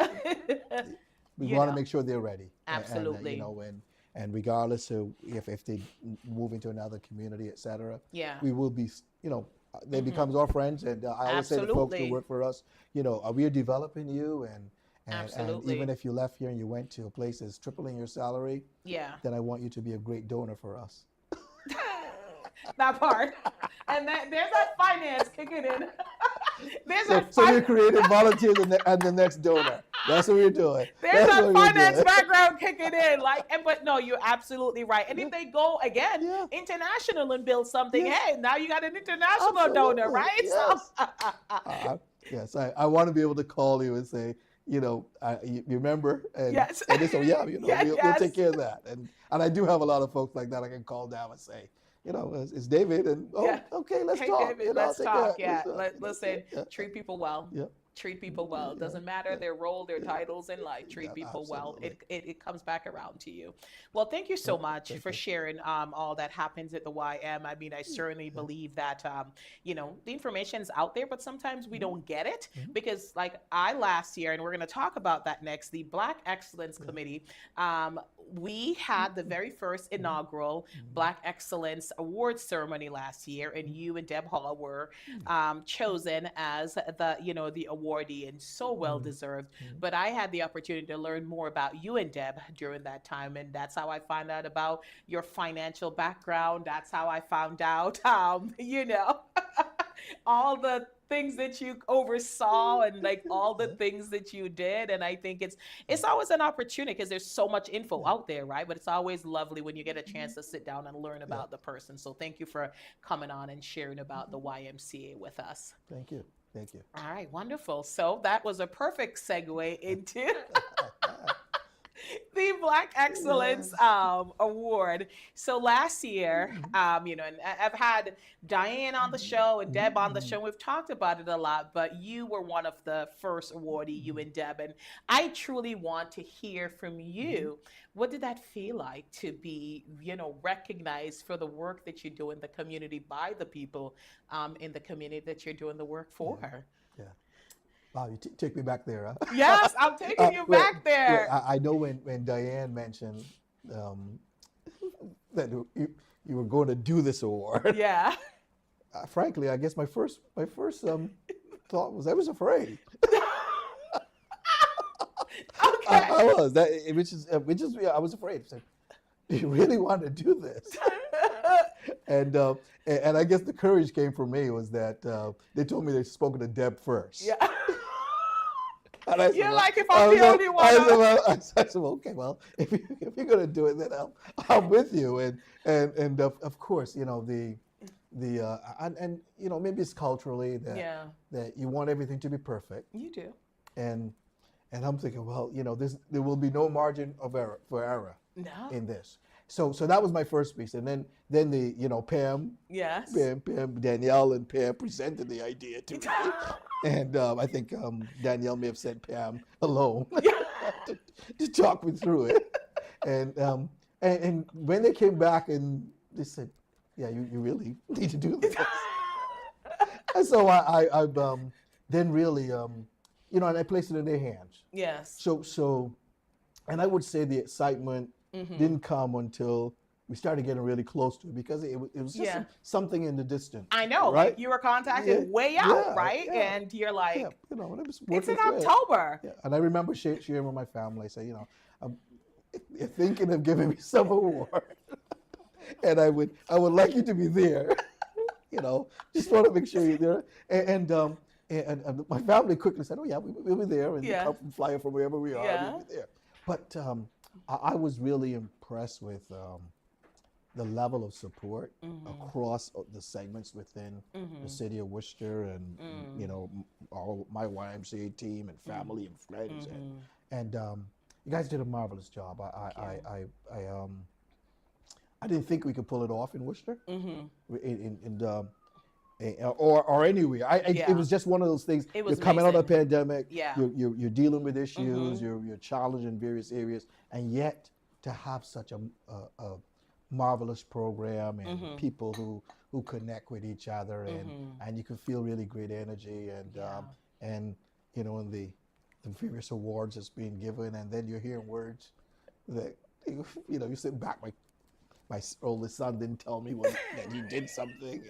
We you want to know, make sure they're ready, absolutely. and regardless of if they move into another community, etc., Yeah. we will be, they Hmm. becomes our friends, and I always say to folks who Absolutely. work for us, we are developing you, and even Absolutely. if you left here and you went to a place that's tripling your salary, Yeah. then I want you to be a great donor for us. That part. And there's that finance kicking in. There's So, that so we're creating volunteers and the next donor. That's what we're doing. There's That's that what we're finance doing. background kicking in. But no, you're absolutely right. And Yeah, if they go again yeah, international and build something, yes, hey, now you got an international donor, absolutely, right? So yes. Yes, I want to be able to call you and say, you remember, yes. and they say, yeah, Yes, we'll take yes. care of that, and I do have a lot of folks like that I can call down and say, it's David, and Yeah. oh, okay, let's Hey, talk, David, I'll let's take care, talk. Yeah. let's Listen, yeah, treat people well. yeah, Treat people well. It yeah, doesn't matter yeah, their role, their yeah, titles in life. yeah, Treat people well. absolutely. It comes back around to you. Well, thank you so Thank, much thank for you. sharing all that happens at the YM. I mean, I certainly Yeah. believe that the information is out there, but sometimes we Mhm, don't get it mhm, because, like I last year, and we're going to talk about that next. The Black Excellence yeah, Committee. We had the very first mhm, inaugural mhm, Black Excellence Awards ceremony last year, and you and Deb Hall were mhm, chosen as the awardee, and so well mhm, deserved. mhm. But I had the opportunity to learn more about you and Deb during that time, and that's how I found out about your financial background. That's how I found out, all the things that you oversaw, and like all the Yeah, things that you did. And I think it's always an opportunity because there's so much info yeah, out there, right? But it's always lovely when you get a chance mhm, to sit down and learn yeah. about the person. So thank you for coming on and sharing about the Mhm. YMCA with us. Thank you, thank you. All right, wonderful. So that was a perfect segue into the Black Excellence Yes. Award. So last year, Mhm, and I've had Diane on the mhm, show and Deb on the show. mhm, And we've talked about it a lot, but you were one of the first awardee, you mhm, and Deb. And I truly want to hear from mhm. you. What did that feel like to be, recognized for the work that you do in the community by the people in the community that you're doing the work Yeah, for? yeah. Wow, you take me back there, huh? Yes, I'm taking you Well, back there. I know when Diane mentioned um, that you were going to do this award. Yeah. Frankly, I guess my first thought was I was afraid. Okay. I was that, which is I was afraid. I said, do you really want to do this? And and I guess the courage came from me was that they told me they'd spoken to Deb first. Yeah. And I said, You're well, like, if I I'm was the like, only I one. said, well, I said, well, okay, well, if you're gonna do it, then I'm with you. And of course, the and maybe it's culturally Yeah, that you want everything to be perfect, you do. and I'm thinking, well, there will be no margin of error for error No. in this. So that was my first piece, and then the Pam, Yes. Danielle and Pam presented the idea to me, and I think Danielle may have sent Pam alone to, to talk me through it, and when they came back and they said, yeah, you really need to do this, and so I've then really and I placed it in their hands. Yes. So, and I would say the excitement didn't come until we started getting really close to it, because it was just something in the distance. I know, right? like you were contacted way out, right? Yeah. And you're like, and it was it's in working through it. October. Yeah. And I remember sharing with my family, say, I'm thinking of giving me some award, and I would like you to be there. Just want to make sure you're there. And my family quickly said, oh yeah, we'll be there, and come fly in from wherever we are, we'll be there. But I was really impressed with the level of support across the segments within the city of Worcester, and all my YMCA team and family and friends, and you guys did a marvelous job. I didn't think we could pull it off in Worcester, or anywhere. It was just one of those things. You're coming out of a pandemic. Yeah. You're dealing with issues. You're challenged in various areas, and yet to have such a marvelous program, and people who connect with each other, and you can feel really great energy, and in the various awards that's being given, and then you're hearing words that you sit back, my oldest son didn't tell me that he did something,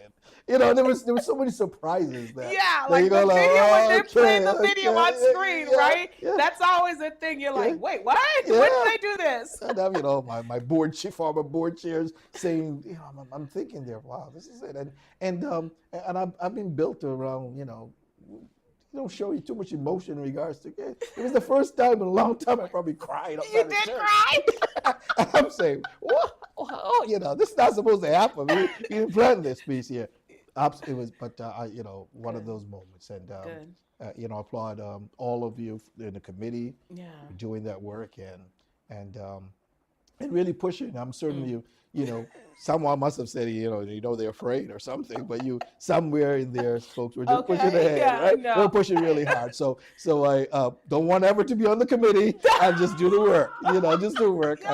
and there was so many surprises that like the video when they're playing the video on screen, right? Yeah. That's always a thing. You're like, wait, what? When did they do this? And my former board chairs saying, I'm thinking there, wow, this is it, and I've been built around, don't show you too much emotion in regards to it. It was the first time in a long time I probably cried. You did cry? I'm saying, what? Oh, this is not supposed to happen. We didn't plan this piece here. It was, but one of those moments, and I applaud all of you in the committee for doing that work and really pushing. I'm certain someone must have said, they're afraid or something, but somewhere in there, folks were just pushing ahead, right? No. We're pushing really hard. So I don't want ever to be on the committee. I just do the work, just do the work. No,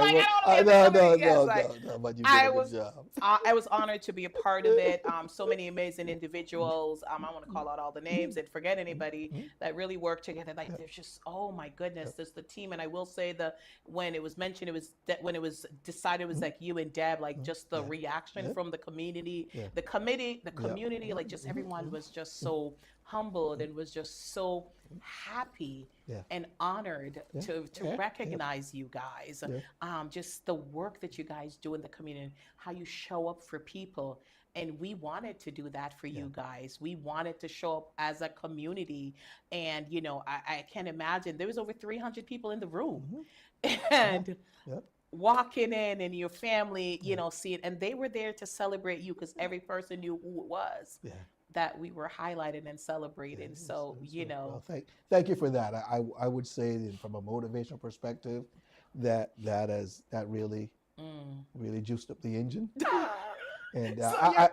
but you did a good job. I was honored to be a part of it. So many amazing individuals. I want to call out all the names and forget anybody that really worked together. Like there's just, oh my goodness, there's the team. And I will say when it was mentioned, when it was decided, it was like you and Deb, like just the reaction from the community, the community, like just everyone was just so humbled and was just so happy and honored to recognize you guys. Just the work that you guys do in the community, how you show up for people. And we wanted to do that for you guys. We wanted to show up as a community. And, I can't imagine, there was over 300 people in the room. And walking in and your family, see it. And they were there to celebrate you because every person knew who it was that we were highlighting and celebrating. So, well, thank you for that. I would say that from a motivational perspective, that really juiced up the engine. And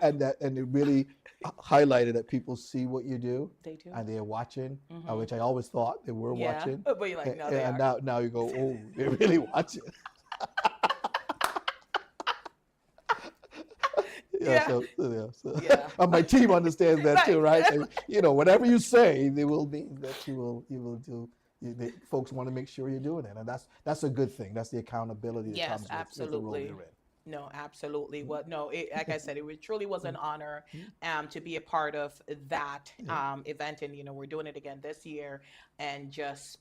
and it really highlighted that people see what you do. They do. And they're watching, which I always thought they were watching. But you're like, no, they are. And now you go, oh, they're really watching. And my team understands that too, right? So, whatever you say, they will mean that you will do. Folks want to make sure you're doing it, and that's a good thing. That's the accountability that comes with the role you're in. No, absolutely. Well, no, like I said, it truly was an honor to be a part of that event. And, we're doing it again this year.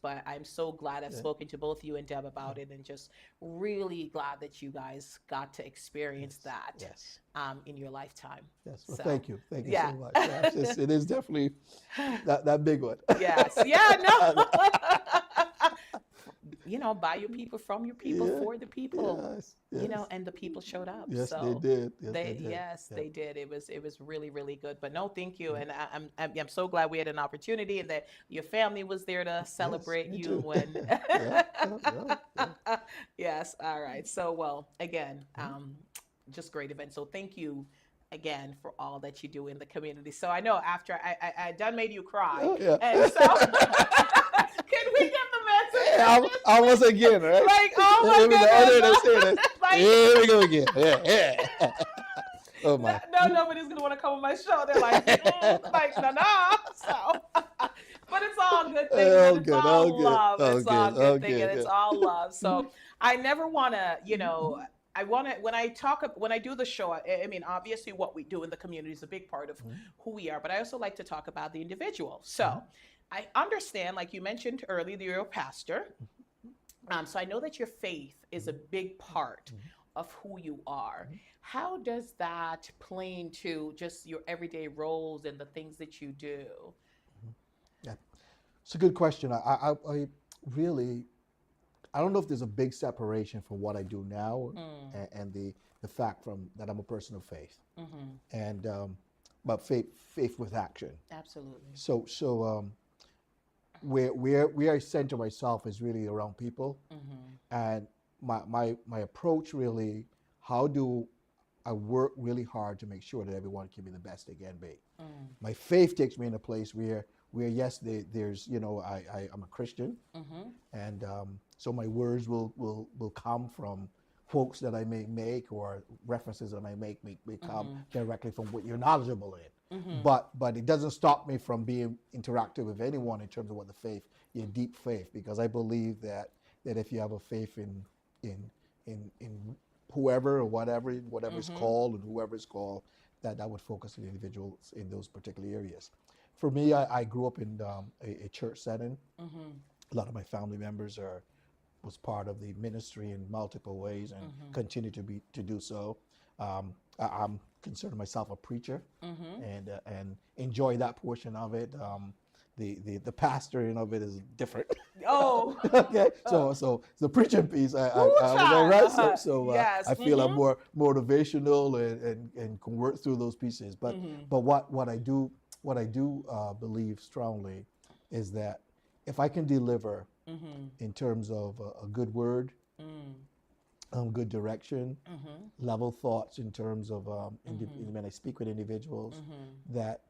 But I'm so glad I've spoken to both you and Deb about it, and just really glad that you guys got to experience that in your lifetime. Yes. Well, thank you. Thank you so much. Yes, it is definitely that big one. Yes. Yeah, no. by your people, from your people, Yeah. for the people, Yes. Yes. and the people showed up. Yes, they So did. Yes, they did. yes, Yeah. they did. It was really, really good. But no, thank you. Yeah. And I'm so glad we had an opportunity and that your family was there to Yes, celebrate me too. you. And Yeah. Yeah. Yeah. Yeah. yes, all right. So, well, again, Mhm. just great event. So thank you again for all that you do in the community. So I know after I done made you cry, Oh, yeah. and so can we get the Hey, message? almost again, right? Like, oh Here we go. Oh, there it is. my Here it is. goodness. Like, Here we go again. Yeah. Yeah. Oh, no, my. no, nobody's gonna want to come on my show. They're like, like, no, no. So, but it's all good things, and Oh, it's good. Oh, all good. love. Oh, It's all good. Oh, good thing, and good. it's Yeah. all love. So, Mhm. I never want to, Mhm. I want to when I do the show. I mean, obviously, what we do in the community is a big part of Mhm. who we are. But I also like to talk about the individual. Mhm. So, I understand, like you mentioned earlier, that you're a pastor. So I know that your faith is a Mhm. big part Mhm. of who you are. Mhm. How does that play into just your everyday roles and the things that you do? Yeah. It's a good question. I really, I don't know if there's a big separation from what I do now Mm, and the fact from that I'm a person of faith mm-hmm. and but faith with action. Absolutely. So where I center myself is really around people Mm-hmm. and my approach really, how do I work really hard to make sure that everyone can be the best they can be. Mm, My faith takes me in a place where yes, there's I'm a Christian, mm-hmm. and so my words will come from quotes that I may make or references that I may come Mm-hmm. directly from what you're knowledgeable in. Mm-hmm. But it doesn't stop me from being interactive with anyone in terms of what the faith, your deep faith, because I believe that if you have a faith in in whoever or whatever is Mm-hmm. called and whoever is called, that would focus on individuals in those particular areas. For me, I grew up in a church setting. Mm-hmm. A lot of my family members was part of the ministry in multiple ways and Mm-hmm. continue to do so. I'm consider myself a preacher Mm-hmm. and enjoy that portion of it. The pastoring of it is different. Oh, Okay, so the preaching piece, woo, I was all child. right. Uh-huh. I Yes. feel I'm Mm-hmm. more motivational and can work through those pieces. Mm-hmm. But what I do believe strongly is that if I can deliver Mm-hmm. in terms of a good word, Mm-hmm. good direction, Mm-hmm. level thoughts in terms of Mm-hmm. when I speak with individuals, Mm-hmm. that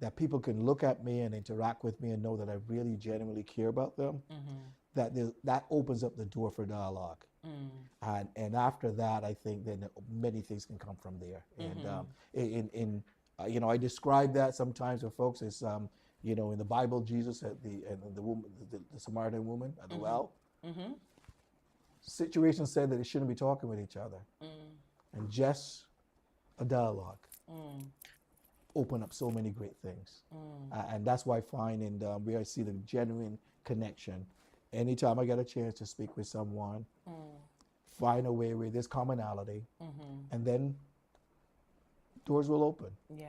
that people can look at me and interact with me and know that I really genuinely care about them. Mm-hmm. That opens up the door for dialogue, Mm-hmm. and after that, I think then many things can come from there. And Mm-hmm. I describe that sometimes with folks as in the Bible, Jesus at the woman, the Samaritan woman at the Mm-hmm. well. Mm-hmm. Situation said that they shouldn't be talking with each other, Mm, and just a dialogue mm, open up so many great things. mm, And that's why I find where I see the genuine connection. Anytime I get a chance to speak with someone, mm, find a way where there's commonality, mm-hmm. and then doors will open, Yeah.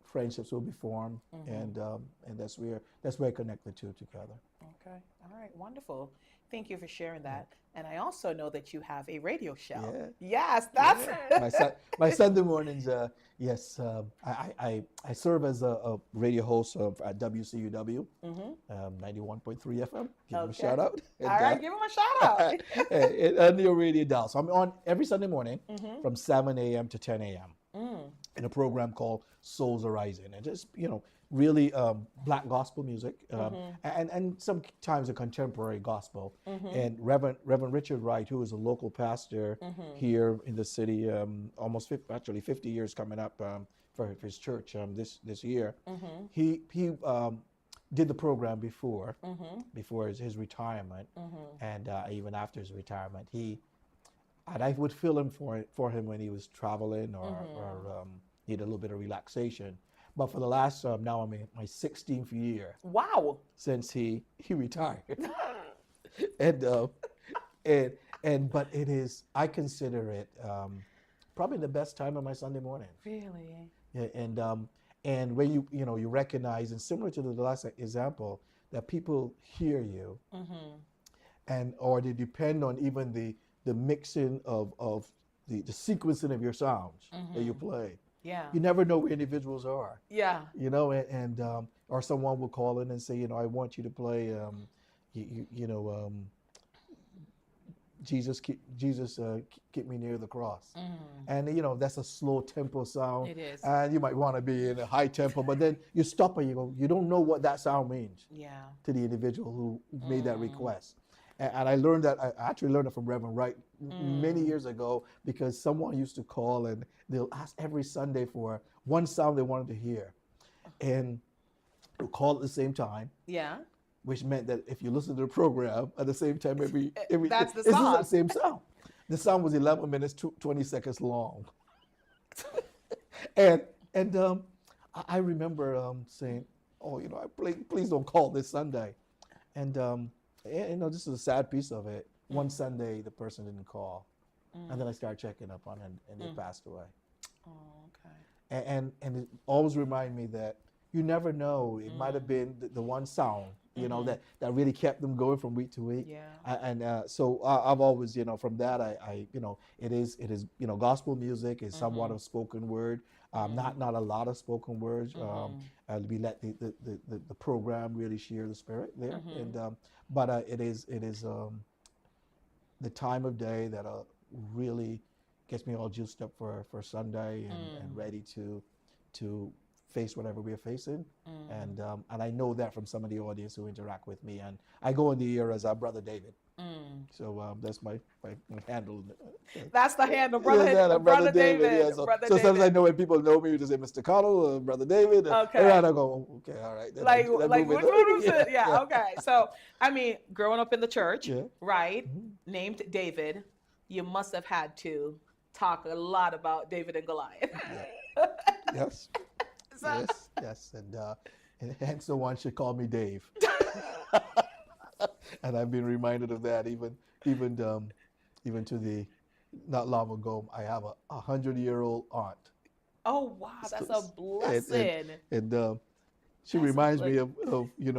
friendships will be formed, Mm-hmm. and that's where I connect the two together. Okay. All right. Wonderful. Thank you for sharing that. And I also know that you have a radio show. Yeah, Yes, that's yeah. My Sunday mornings. Yes, I serve as a radio host at WCUW, mm-hmm. 91.3 FM. Give them a Okay. shout out. All right. Give him a shout out. And your radio dial. So I'm on every Sunday morning Mm-hmm. from 7 a.m. to 10 a.m. Mm. in a program called Souls Arising, and just really black gospel music, Mm-hmm. and sometimes a contemporary gospel. Mm-hmm. And Reverend Richard Wright, who is a local pastor Mm-hmm. here in the city, almost 50 years coming up for his church this year. Mm-hmm. He did the program Mm-hmm. before his retirement, Mm-hmm. and even after his retirement, and I would fill in for him when he was traveling or need a little bit of relaxation. But for the last now I'm in my 16th year Wow. since he retired, and but it is, I consider it probably the best time of my Sunday morning. Really? Yeah, and when you recognize, and similar to the last example, that people hear you, Mm-hmm. and or they depend on even the mixing of the sequencing of your sounds that you play. Yeah. You never know where individuals are, Yeah. or someone will call in and say, I want you to play, Jesus, keep me near the cross. And that's a slow tempo sound, It is. and you might want to be in a high tempo, but then you stop and you go, you don't know what that sound means Yeah. to the individual who made that request. And I learned that, I actually learned it from Reverend Wright many years ago, because someone used to call and they'll ask every Sunday for one sound they wanted to hear, and they'll call at the same time, Yeah. which meant that if you listen to the program at the same time, every That's the it's song. the same sound. The sound was 11 minutes, 20 seconds long. and I remember saying, oh, please don't call this Sunday. And this is a sad piece of it. One Sunday, the person didn't call, and then I started checking up on it, and they passed away. Oh, okay. And it always reminded me that you never know. It might have been the one sound, that really kept them going from week to week. Yeah. So I've always, from that, it is, gospel music is somewhat of spoken word. Not a lot of spoken words. We let the program really share the spirit there, but it is the time of day that really gets me all juiced up for Sunday and ready to face whatever we're facing. And I know that from some of the audience who interact with me, and I go in the year as our Brother David. So that's my handle. That's the handle, Brother David. Yeah. So sometimes I know when people know me, you just say Mr. Connell, Brother David. Okay. And I go, okay, all right. Like what was it? Yeah, okay. So, growing up in the church, Yeah. right, named David, you must have had to talk a lot about David and Goliath. Yeah. Yes. So- Yes. And hence the one should call me Dave. And I've been reminded of that even to the not long ago. I have a 100-year-old aunt. Oh wow, that's a blessing. And she That's reminds like- me of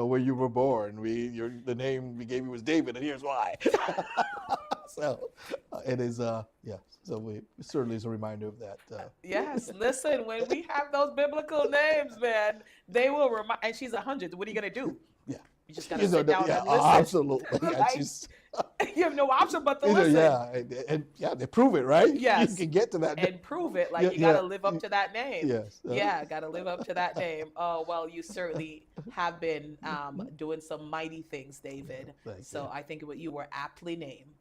where you were born. The name we gave you was David, and here's why. So it is So it certainly is a reminder of that. Yes, listen, when we have those biblical names, man, they will remind. And she's 100. What are you gonna do? Yeah. You just gotta sit down and listen. Absolutely. Yeah, Like, you have no option but to listen. Yeah, they prove it, right? Yes. You can get to that. And prove it. Like, Yeah, you gotta yeah. live up to that name. Yes. Yeah, gotta live up to that name. Oh, well, you certainly have been doing some mighty things, David. Thank So you. I think you were aptly named.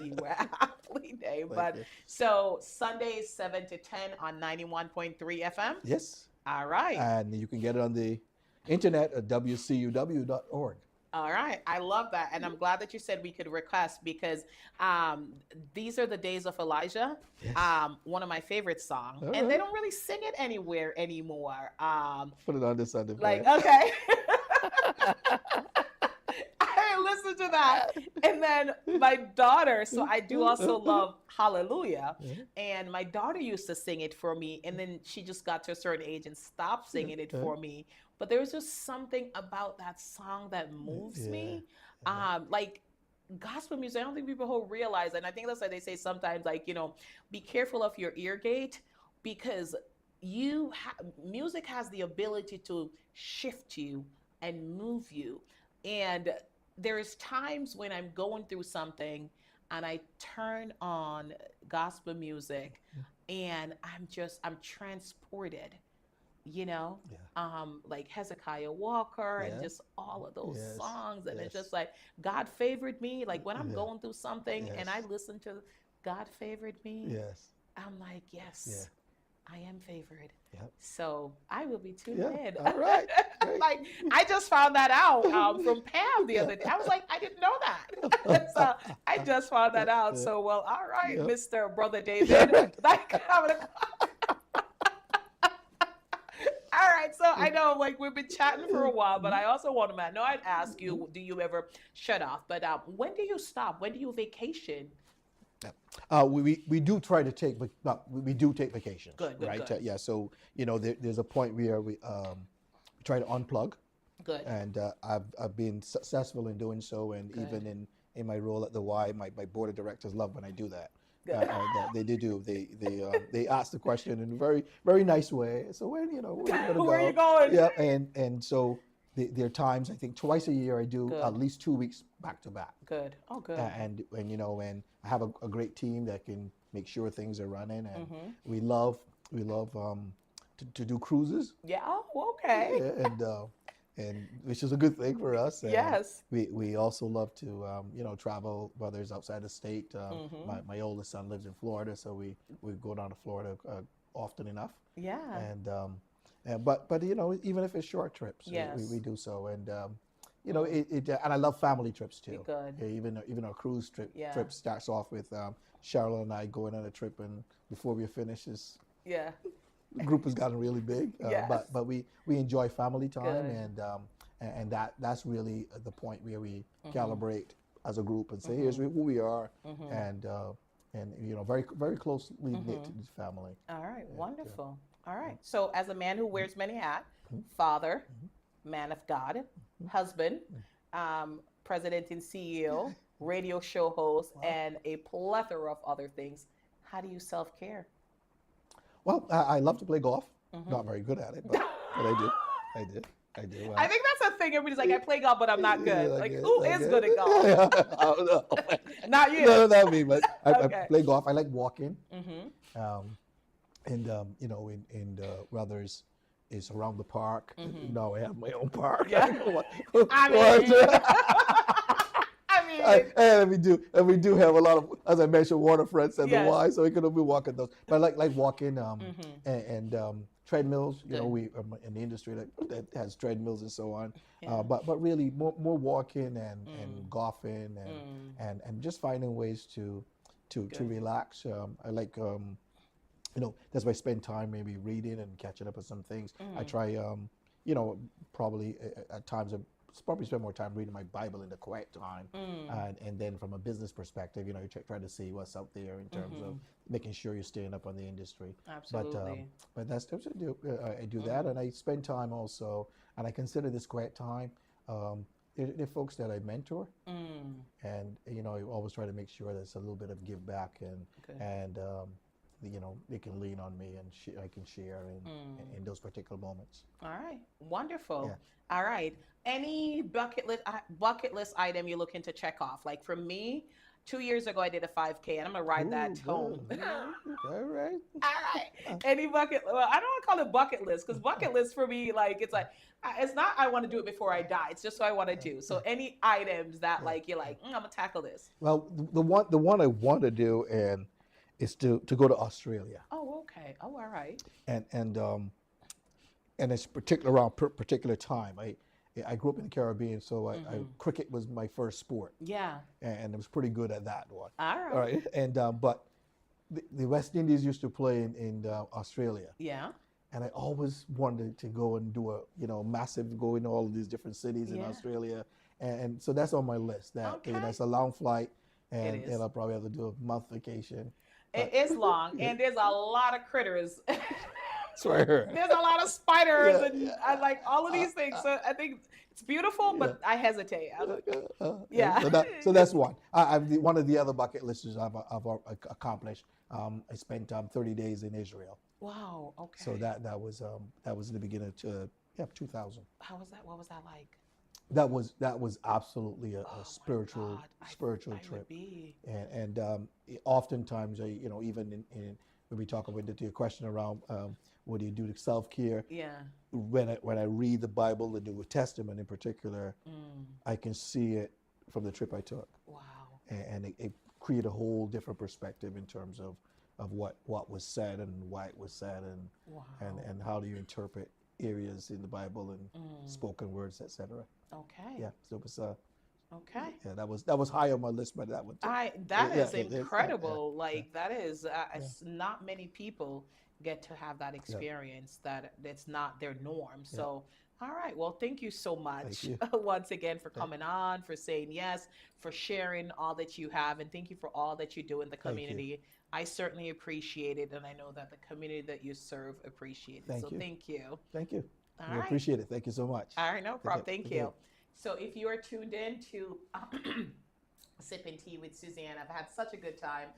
You were aptly named. Thank But you. so Sundays 7 to 10 on 91.3 FM. Yes. All right. And you can get it on the internet at wcuw.org. All right. I love that. And I'm glad that you said we could request, because these are the days of Elijah. Yes. One of my favorite songs. All And they right. don't really sing it anywhere anymore. Put it on this Sunday. Like, okay. I listened to that. And then my daughter, so I do also love Hallelujah. And my daughter used to sing it for me. And then she just got to a certain age and stopped singing it for me. But there was just something about that song that moves me. Like gospel music, I don't think people realize. And I think that's why they say sometimes, like, be careful of your ear gate, because music has the ability to shift you and move you. And there's times when I'm going through something and I turn on gospel music and I'm transported, like Hezekiah Walker and just all of those songs. And it's just like, God favored me. Like when I'm going through something and I listen to God favored me, Yes. I'm like, yes, I am favored. Yep. So I will be tuned Yeah. in. All right. Great. Like I just found that out from Pam the other day. I was like, I didn't know that. So I just found that out. So well, all right, Mr. Brother David. Like I'm gonna. All right, so I know, like, we've been chatting for a while, but I also want to, I know I'd ask you, do you ever shut off? But when do you stop? When do you vacation? We do try to take, but we do take vacations. Good, right? good. Yeah. So there's a point where we try to unplug. Good. And I've been successful in doing so, and Good. even in my role at the Y, my board of directors love when I do that. Good. They do. They ask the question in a very nice way. So where where you gonna Where are you go? going? Yeah, and so there are times I think twice a year I do Good. at least 2 weeks back to back. Good. Oh, good. And and I have a great team that can make sure things are running, and Mm-hmm. we love to do cruises, Yeah. Oh, okay. and which is a good thing for us. And Yes. we also love to travel, whether it's outside the state. Mm-hmm. My oldest son lives in Florida, so we go down to Florida often enough. Yeah. And even if it's short trips, Yes. we do so. And and I love family trips too. Good. Yeah, even our cruise trip Yeah. starts off with Cheryl and I going on a trip, and before we finish, Yeah. the group has gotten really big. Yes. But we enjoy family time, Good. and that's really the point where we Mm-hmm. calibrate as a group and say, Mm-hmm. here's who we are, Mm-hmm. and very very closely knit to this family. All right. Yeah, Wonderful. All right. So, as a man who wears many hats, father, man of God, husband, president and CEO, radio show host, Wow. and a plethora of other things, how do you self-care? Well, I love to play golf. Mhm. Not very good at it, but I do. I do. I think that's a thing. Everybody's like, I play golf, but I'm not good. Yeah, Like, good, who not is good at golf? I don't know. Not you. No, not me, but I Okay. play golf. I like walking. Mm-hmm. And whether it's around the park. Mhm. No, I have my own park. Yeah. I mean, And we do have a lot of, as I mentioned, waterfronts at Yes. the Y, so we could be walking those. But I like walking Mhm. and treadmills. Good. We in the industry that has treadmills and so on. Yeah. But really more walking and Mm. golfing and just finding ways to Good. relax. I like that's why I spend time maybe reading and catching up on some things. I Mhm. try probably at times I probably spend more time reading my Bible in the quiet time, and then from a business perspective, you try to see what's out there in terms of making sure you're staying up on the industry. Absolutely. But that's what I do. I do that, and I spend time also, and I consider this quiet time. They're folks that I mentor, and I always try to make sure there's a little bit of give back, Good. and they can lean on me, and I can share in those particular moments. All right. Wonderful. Yeah. All right. Any bucket list item you're looking to check off? Like for me, 2 years ago I did a 5K, and I'm gonna ride that Ooh, home. good. All right. All right. Any bucket? Well, I don't want to call it bucket list because bucket list for me, like it's not. I want to do it before I die. It's just what I want to do. So any items that like you're like, I'm gonna tackle this. Well, the one I want to do and is to go to Australia, Oh, okay. Oh, all right. and it's around particular time. I grew up in the Caribbean, so cricket was my first sport, Yeah. and I was pretty good at that one. All right. All right, and but the West Indies used to play in Australia, Yeah. and I always wanted to go and do massive, go in all of these different cities in Yeah. Australia, and so that's on my list. That Okay. it's a long flight, It is. and I'll probably have to do a month vacation. It is long, and there's a lot of critters. That's what I heard. There's a lot of spiders Yeah, and yeah. I like all of these things. So I think it's beautiful, but I hesitate. Yeah. So that's one. One of the other bucket lists I've accomplished. I spent 30 days in Israel. Wow. Okay. So that was in the beginning of 2000. How was that? What was that like? That was absolutely a Oh my spiritual God, spiritual I trip. would be. And oftentimes, even in when we talk about your question around what do you do to self-care, Yeah. when I read the Bible, the New Testament in particular, I can see it from the trip I took, Wow. and it created a whole different perspective in terms of what was said and why it was said, Wow. and how do you interpret areas in the Bible and spoken words, etc. Okay. Yeah, so it was Okay. yeah, that was high on my list, but that one too. That Yeah, is it is. incredible. Like that is it's not many people get to have that experience. That's not their norm. So all right. Well, thank you so much you. once again for coming on, for saying yes, for sharing all that you have, and thank you for all that you do in the Thank you. community. I certainly appreciate it, and I know that the community that you serve appreciates it. Thank So you. thank you. Thank you. All We right. appreciate it. Thank you so much. All right, no problem. Okay, Thank okay. you. So if you are tuned in to sipping tea with Suzanne. I've had such a good time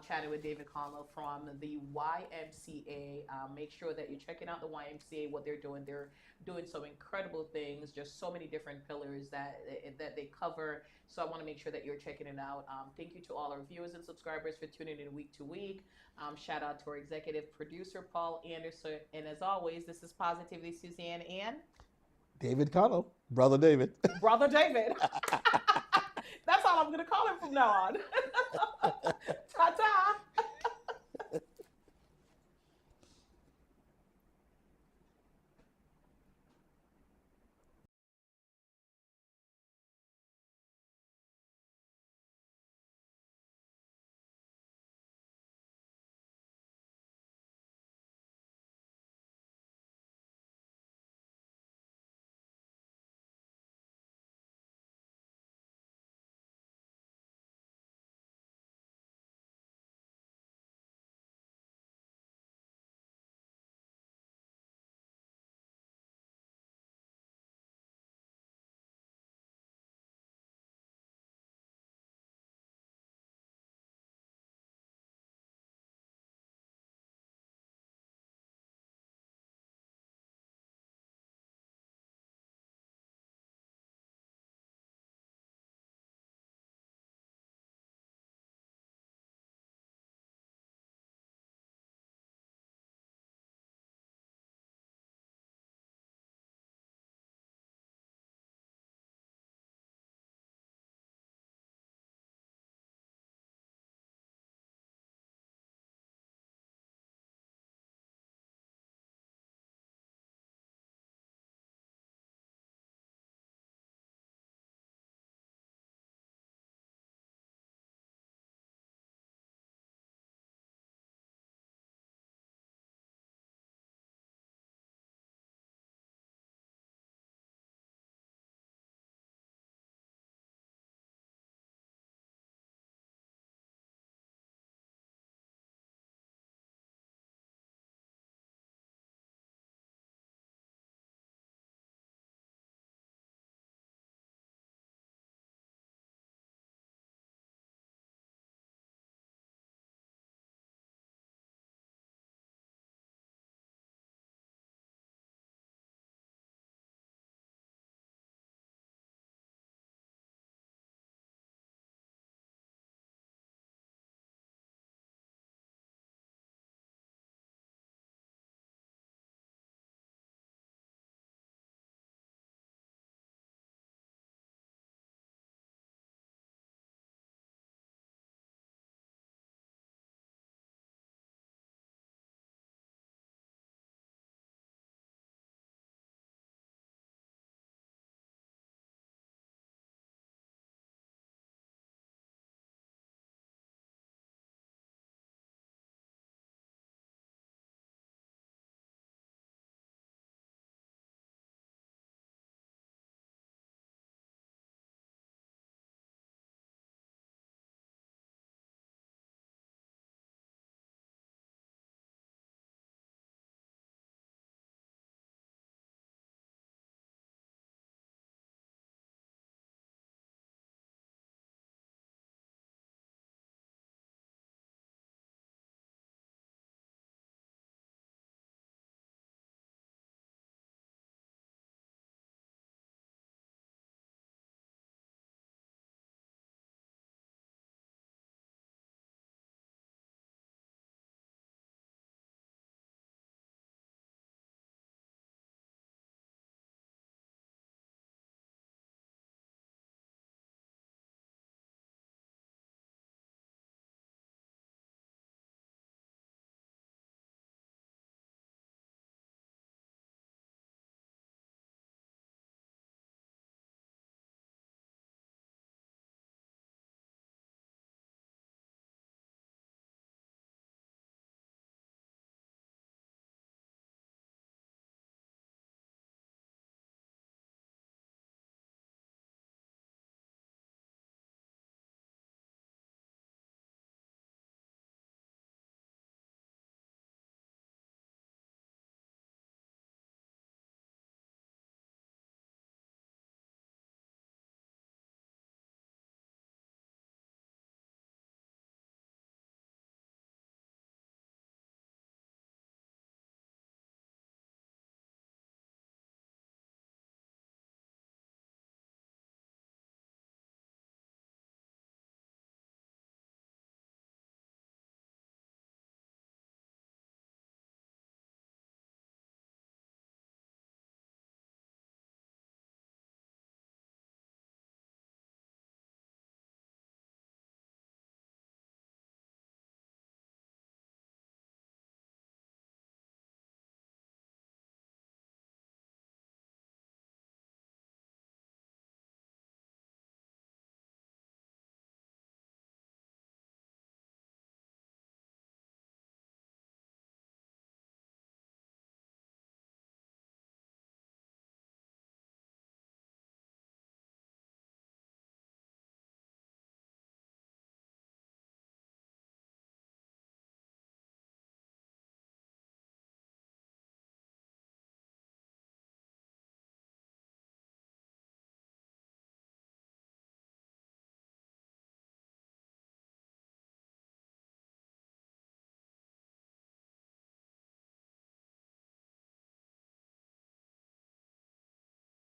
chatting with David Connell from the YMCA. Make sure that you're checking out the YMCA, what they're doing. They're doing some incredible things, just so many different pillars that they cover. So I want to make sure that you're checking it out. Thank you to all our viewers and subscribers for tuning in week to week. Shout out to our executive producer, Paul Anderson. And as always, this is Positively Suzanne and David Connell, Brother David. Brother David. That's all I'm going to call him from now on. Ta-ta.